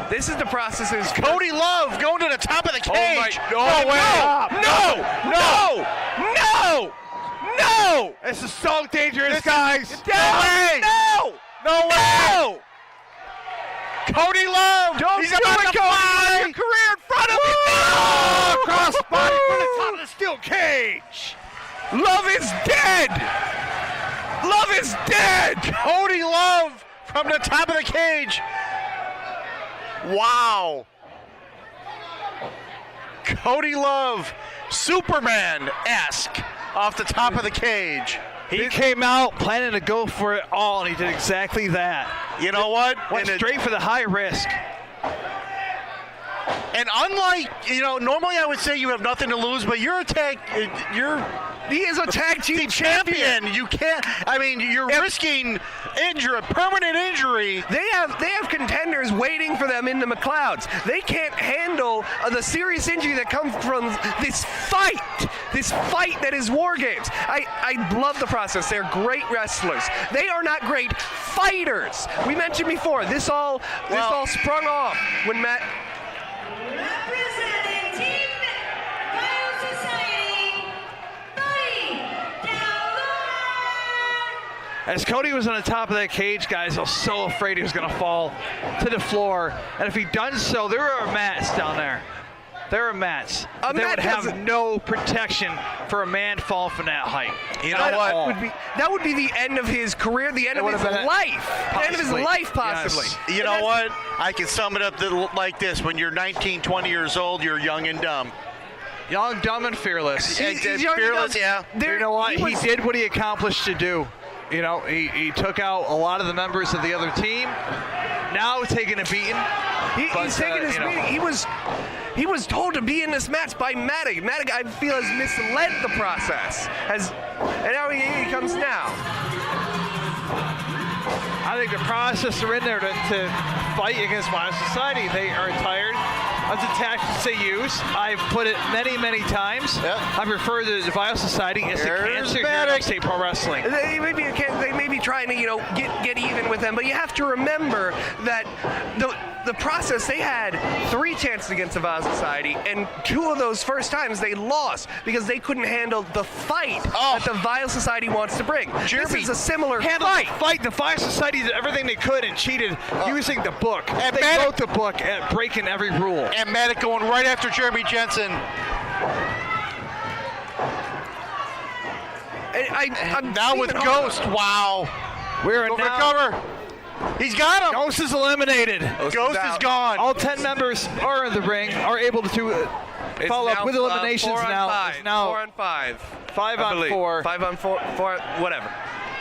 Speaker 6: This is the process.
Speaker 5: Cody Love going to the top of the cage.
Speaker 6: No way.
Speaker 5: No!
Speaker 7: This is so dangerous, guys.
Speaker 5: No way! No way! Cody Love!
Speaker 6: Don't do it, Cody! Your career in front of you!
Speaker 5: Oh, cross body from the top of the steel cage.
Speaker 6: Love is dead! Love is dead!
Speaker 5: Cody Love from the top of the cage. Wow. Cody Love, Superman-esque off the top of the cage.
Speaker 7: He came out planning to go for it all, and he did exactly that.
Speaker 5: You know what?
Speaker 7: Went straight for the high risk.
Speaker 5: And unlike, normally I would say you have nothing to lose, but he is a tag team champion. You can't. I mean, you're risking permanent injury.
Speaker 6: They have contenders waiting for them in the McLeods. They can't handle the serious injury that comes from this fight that is War Games. I love the process. They're great wrestlers. They are not great fighters. We mentioned before, this all sprung off when Matt.
Speaker 4: Representing Team Biosociety, Buddy down
Speaker 7: As Cody was on the top of that cage, guys, I was so afraid he was going to fall to the floor. And if he'd done so, there are mats down there. There are mats. They would have no protection for a man falling from that height.
Speaker 5: You know what?
Speaker 6: That would be the end of his career, the end of his life. The end of his life, possibly.
Speaker 5: Yes. You know what? I can sum it up like this. When you're 19, 20 years old, you're young and dumb.
Speaker 7: Young, dumb, and fearless.
Speaker 5: He's fearless, yeah.
Speaker 7: You know what? He did what he accomplished to do. He took out a lot of the members of the other team. Now taking a beating.
Speaker 6: He's taking his beating. He was told to be in this match by Matic. Matic, I feel, has misled the process. And now he comes now.
Speaker 7: I think the process are in there to fight against Bio Society. They are tired of the tactics they use. I've put it many, many times.
Speaker 5: Yep.
Speaker 7: I've referred to the Bio Society as the cancer of state pro wrestling.
Speaker 6: They may be trying to, get even with them, but you have to remember that the process, they had 3 chances against the Bio Society, and 2 of those first times they lost because they couldn't handle the fight that the Bio Society wants to bring. This is a similar fight.
Speaker 7: The Bio Society did everything they could and cheated using the book. And they wrote the book at breaking every rule.
Speaker 5: And Matic going right after Jeremy Jensen.
Speaker 6: I'm
Speaker 5: now with Ghost. Wow.
Speaker 7: We're
Speaker 5: over now. Cover. He's got him.
Speaker 7: Ghost is eliminated.
Speaker 5: Ghost is gone.
Speaker 7: All 10 members are in the ring, are able to follow up with eliminations
Speaker 6: 4 on
Speaker 7: now.
Speaker 6: 5.
Speaker 7: It's now
Speaker 6: 4 on 5.
Speaker 7: 5 on 4.
Speaker 6: 5 on 4, whatever.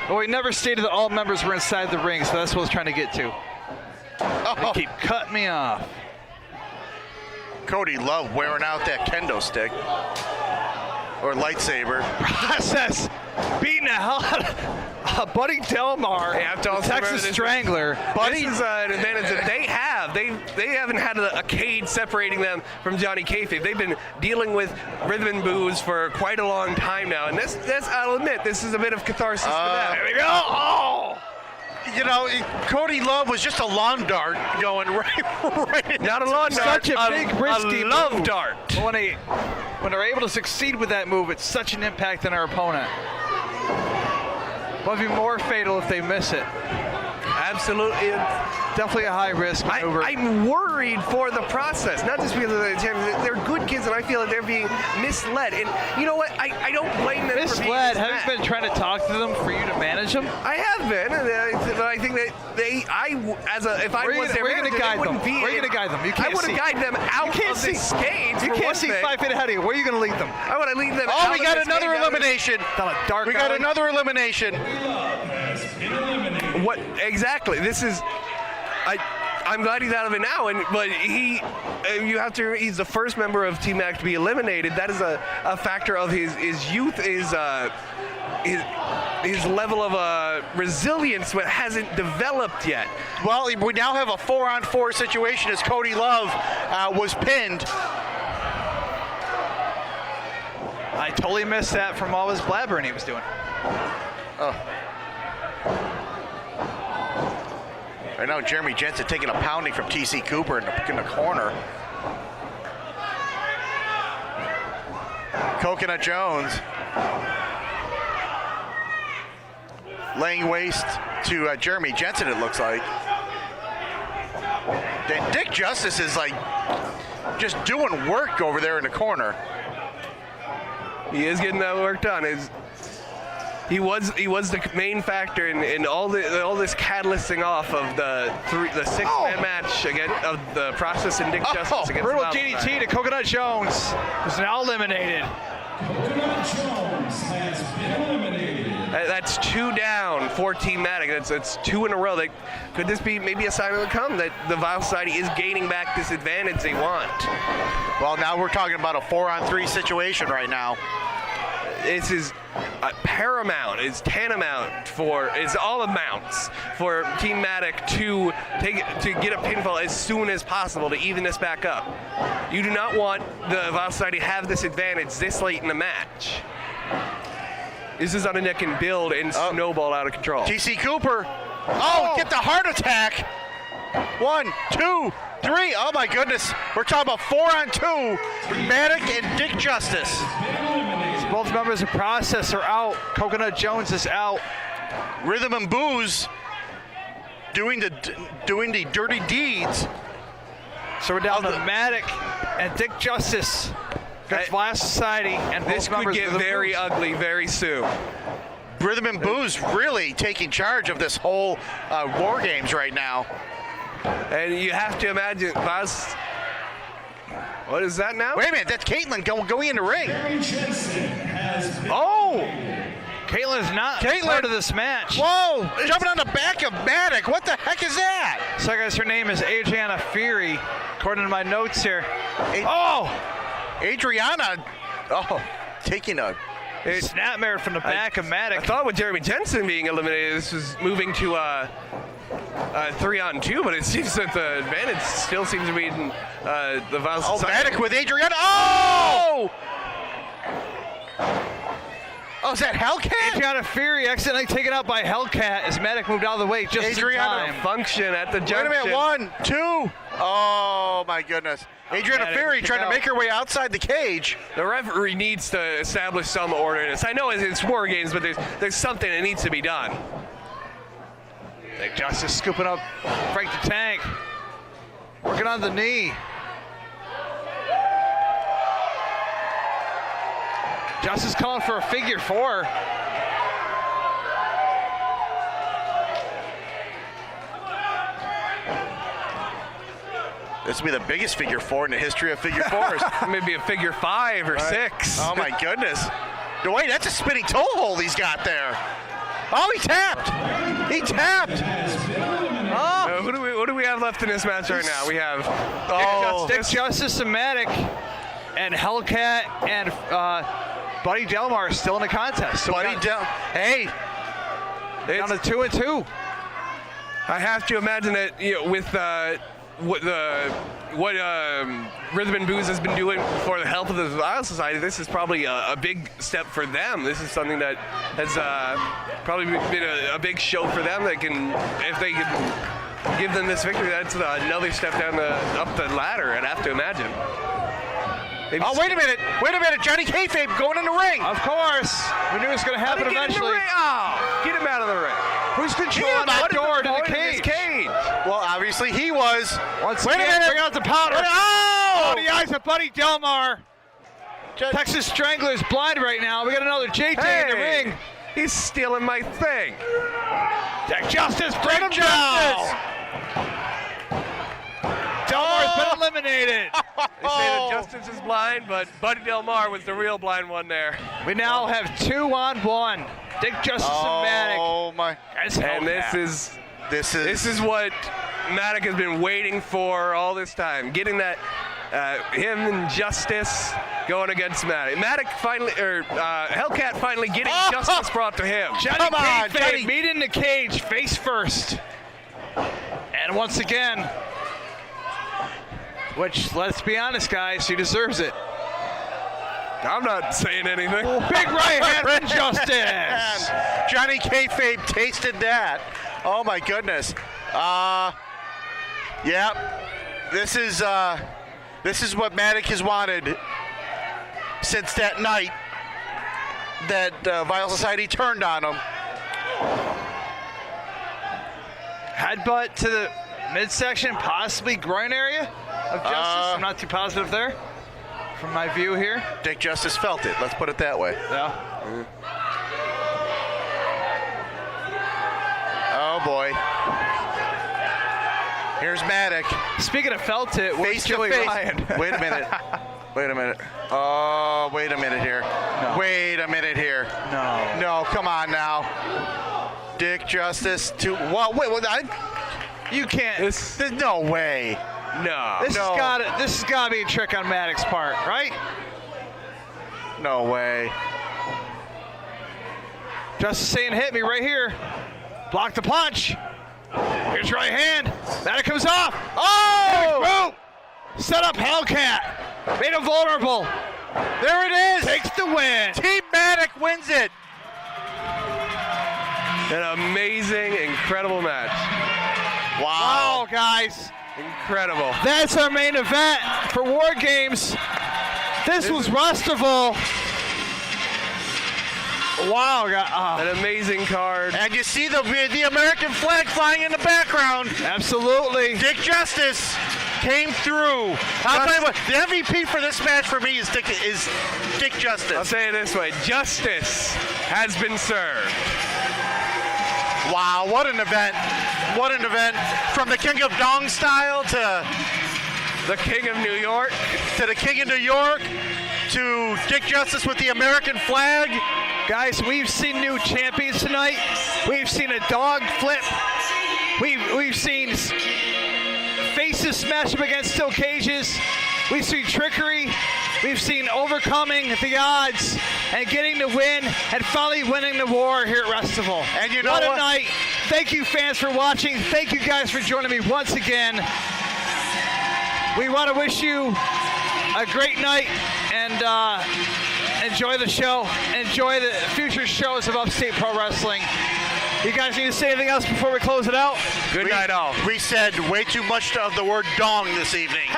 Speaker 7: Well, we never stated that all members were inside the ring, so that's what I was trying to get to. They keep cutting me off.
Speaker 5: Cody Love wearing out that kendo stick. Or lightsaber.
Speaker 7: Process beating the hell out of Buddy Delmar, Texas Strangler.
Speaker 6: Buddy is an advantage that they have. They haven't had a cage separating them from Johnny Kayfabe. They've been dealing with rhythm and booze for quite a long time now, and this I'll admit, this is a bit of catharsis for them.
Speaker 5: There we go. Oh! Cody Love was just a lawn dart going right.
Speaker 6: Not a lawn dart.
Speaker 7: Such a big risky
Speaker 6: a love
Speaker 7: move.
Speaker 6: dart.
Speaker 7: When they're able to succeed with that move, it's such an impact on our opponent. Will be more fatal if they miss it.
Speaker 6: Absolutely.
Speaker 7: Definitely a high risk maneuver.
Speaker 6: I'm worried for the process, not just because of the champions. They're good kids, and I feel that they're being misled. And you know what? I don't blame them for being misled.
Speaker 7: Have you been trying to talk to them for you to manage them?
Speaker 6: I have been, but I think that if I was their manager, they wouldn't be.
Speaker 7: Where are you going to guide them? You can't
Speaker 6: I would have guided them out of this cage.
Speaker 7: You can't see 5 feet ahead of you. Where are you going to lead them?
Speaker 6: I want to lead them out
Speaker 5: we got another elimination.
Speaker 7: We
Speaker 5: got another elimination.
Speaker 8: Been eliminated.
Speaker 6: What exactly? This is. I'm glad he's out of it now, but he's the first member of Team Mac to be eliminated. That is a factor of his youth, his level of resilience that hasn't developed yet.
Speaker 5: Well, we now have a 4-on-4 situation as Cody Love was pinned.
Speaker 7: I totally missed that from all his blabbering he was doing.
Speaker 5: Right now, Jeremy Jensen taking a pounding from TC Cooper in the corner. Coconut Jones laying waste to Jeremy Jensen, it looks like. Then Dick Justice is like just doing work over there in the corner.
Speaker 6: He is getting that work done. He was the main factor in all this catalysting off of the 6-man match of the process and Dick Justice against
Speaker 7: brutal
Speaker 6: Wild
Speaker 7: DDT
Speaker 6: Society.
Speaker 7: to Coconut Jones, who's now eliminated.
Speaker 8: Coconut Jones has been eliminated.
Speaker 6: That's 2 down for Team Matic. That's 2 in a row. Could this be maybe a sign of the come that the Vile Society is gaining back this advantage they want?
Speaker 5: Well, now we're talking about a 4-on-3 situation right now.
Speaker 6: This is paramount. It's tantamount it's all amounts for Team Matic to get a pinfall as soon as possible to even this back up. You do not want the Vile Society to have this advantage this late in the match. This is on a neck and build and snowball out of control.
Speaker 5: TC Cooper. Get the heart attack. 1, 2, 3. Oh my goodness. We're talking about 4-on-2. Matic and Dick Justice.
Speaker 7: Both members of Process are out. Coconut Jones is out.
Speaker 5: Rhythm and Booze doing the dirty deeds.
Speaker 7: So we're down to Matic and Dick Justice against Vile Society, and
Speaker 6: this could get very ugly very soon.
Speaker 5: Rhythm and Booze really taking charge of this whole War Games right now.
Speaker 6: And you have to imagine, what is that now?
Speaker 5: Wait a minute, that's Caitlin going in the ring.
Speaker 7: Caitlin's not part of this match.
Speaker 5: Whoa, jumping on the back of Matic. What the heck is that?
Speaker 7: So guys, her name is Adriana Fury, according to my notes here.
Speaker 5: Adriana, taking a
Speaker 7: snapmare from the back of Matic.
Speaker 6: I thought with Jeremy Jensen being eliminated, this was moving to 3-on-2, but it seems that the advantage still seems to be in the Vile Society.
Speaker 5: Matic with Adriana. Oh, is that Hellcat?
Speaker 7: Adriana Fury accidentally taken out by Hellcat as Matic moved out of the way just
Speaker 6: Adriana
Speaker 7: in time.
Speaker 6: function at the junction.
Speaker 5: Wait a minute, 1, 2. Oh my goodness. Adriana Fury trying to make her way outside the cage.
Speaker 6: The referee needs to establish some order in this. I know it's War Games, but there's something that needs to be done.
Speaker 7: Dick Justice scooping up Frank the Tank. Working on the knee. Justice calling for a figure 4.
Speaker 5: This will be the biggest figure 4 in the history of figure 4s.
Speaker 6: Maybe a figure 5 or 6.
Speaker 5: Oh my goodness. Wait, that's a spinning toe hold he's got there. Oh, he tapped. He tapped.
Speaker 6: What do we have left in this match right now? We have
Speaker 7: Dick Justice and Matic, and Hellcat and Buddy Delmar still in the contest. So
Speaker 5: down
Speaker 7: to 2-2.
Speaker 6: I have to imagine that with what Rhythm and Booze has been doing for the health of the Vile Society, this is probably a big step for them. This is something that has probably been a big show for them. If they can give them this victory, that's another step down up the ladder, I'd have to imagine.
Speaker 5: Wait a minute. Johnny Kayfabe going in the ring.
Speaker 7: Of course. We knew it was going to happen eventually.
Speaker 6: Get him out of the ring.
Speaker 7: Who's controlling that door to the cage?
Speaker 5: Well, obviously he was.
Speaker 7: Wait a minute. Bring out the powder. The eyes of Buddy Delmar. Texas Strangler's blind right now. We got another JJ in the ring.
Speaker 6: He's stealing my thing.
Speaker 7: Dick Justice, bring him down. Delmar's been eliminated.
Speaker 6: They say that Justice is blind, but Buddy Delmar was the real blind one there.
Speaker 7: We now have 2-on-1. Dick Justice and Matic.
Speaker 5: Oh my!
Speaker 6: And this is what Matic has been waiting for all this time. Getting that him and Justice going against Matic. Hellcat finally getting justice brought to him.
Speaker 7: Come on, Johnny. Meet in the cage, face first. And once again, which, let's be honest, guys, he deserves it.
Speaker 6: I'm not saying anything.
Speaker 7: Big right hand from Justice.
Speaker 5: Johnny Kayfabe tasted that. Oh my goodness. Yep. This is what Maddox has wanted since that night that Vile Society turned on him.
Speaker 7: Headbutt to the midsection, possibly groin area of Justice. I'm not too positive there from my view here.
Speaker 5: Dick Justice felt it. Let's put it that way.
Speaker 7: Yeah.
Speaker 5: Oh boy. Here's Maddox.
Speaker 7: Speaking of felt it, where's
Speaker 5: Face to
Speaker 7: Joey
Speaker 5: face.
Speaker 7: Ryan?
Speaker 5: Wait a minute. Wait a minute. Oh, wait a minute here.
Speaker 7: No.
Speaker 5: Wait a minute here.
Speaker 7: No.
Speaker 5: No, come on now. Dick Justice to what? Wait,
Speaker 7: You can't.
Speaker 5: there's no way.
Speaker 6: No.
Speaker 7: This has got to be a trick on Maddox's part, right?
Speaker 5: No way.
Speaker 7: Justice saying, hit me right here. Block the punch. Here's right hand. Maddox comes off. Oh! Set up Hellcat. Made him vulnerable.
Speaker 5: There it is.
Speaker 7: Takes the win.
Speaker 5: Team Maddox wins it.
Speaker 6: An amazing, incredible match.
Speaker 7: Wow, guys.
Speaker 6: Incredible.
Speaker 7: That's our main event for War Games. This was Rustival. Wow,
Speaker 6: An amazing card.
Speaker 5: And you see the American flag flying in the background.
Speaker 7: Absolutely.
Speaker 5: Dick Justice came through. I'll tell you what, the MVP for this match for me is Dick Justice.
Speaker 6: I'll say it this way. Justice has been served.
Speaker 5: Wow, what an event. What an event. From the King of Dong style to
Speaker 6: the King of New York.
Speaker 5: To the King of New York. To Dick Justice with the American flag.
Speaker 7: Guys, we've seen new champions tonight. We've seen a dog flip. We've seen faces smash up against steel cages. We've seen trickery. We've seen overcoming the odds and getting the win and finally winning the war here at Rustival.
Speaker 5: And you know
Speaker 7: what a night. Thank you, fans, for watching. Thank you guys for joining me once again. We want to wish you a great night and enjoy the show. Enjoy the future shows of Upstate Pro Wrestling. You guys need to say anything else before we close it out?
Speaker 5: Good night, all. We said way too much of the word dong this evening.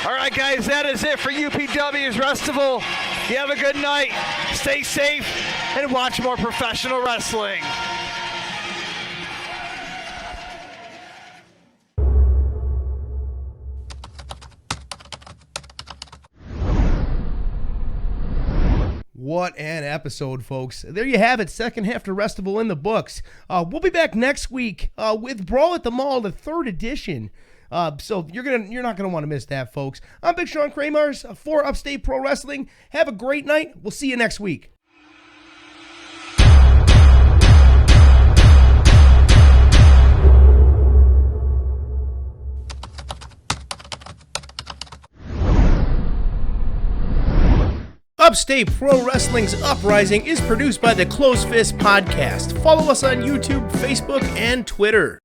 Speaker 7: All right, guys, that is it for UPW's Rustival. You have a good night. Stay safe and watch more professional wrestling.
Speaker 1: What an episode, folks. There you have it, second half to Rustival in the books. We'll be back next week with Brawl at the Mall, the 3rd edition. So you're not gonna want to miss that, folks. I'm Big Sean Kramars for Upstate Pro Wrestling. Have a great night. We'll see you next week. Upstate Pro Wrestling's Uprising is produced by the Closed Fist Podcast. Follow us on YouTube, Facebook, and Twitter.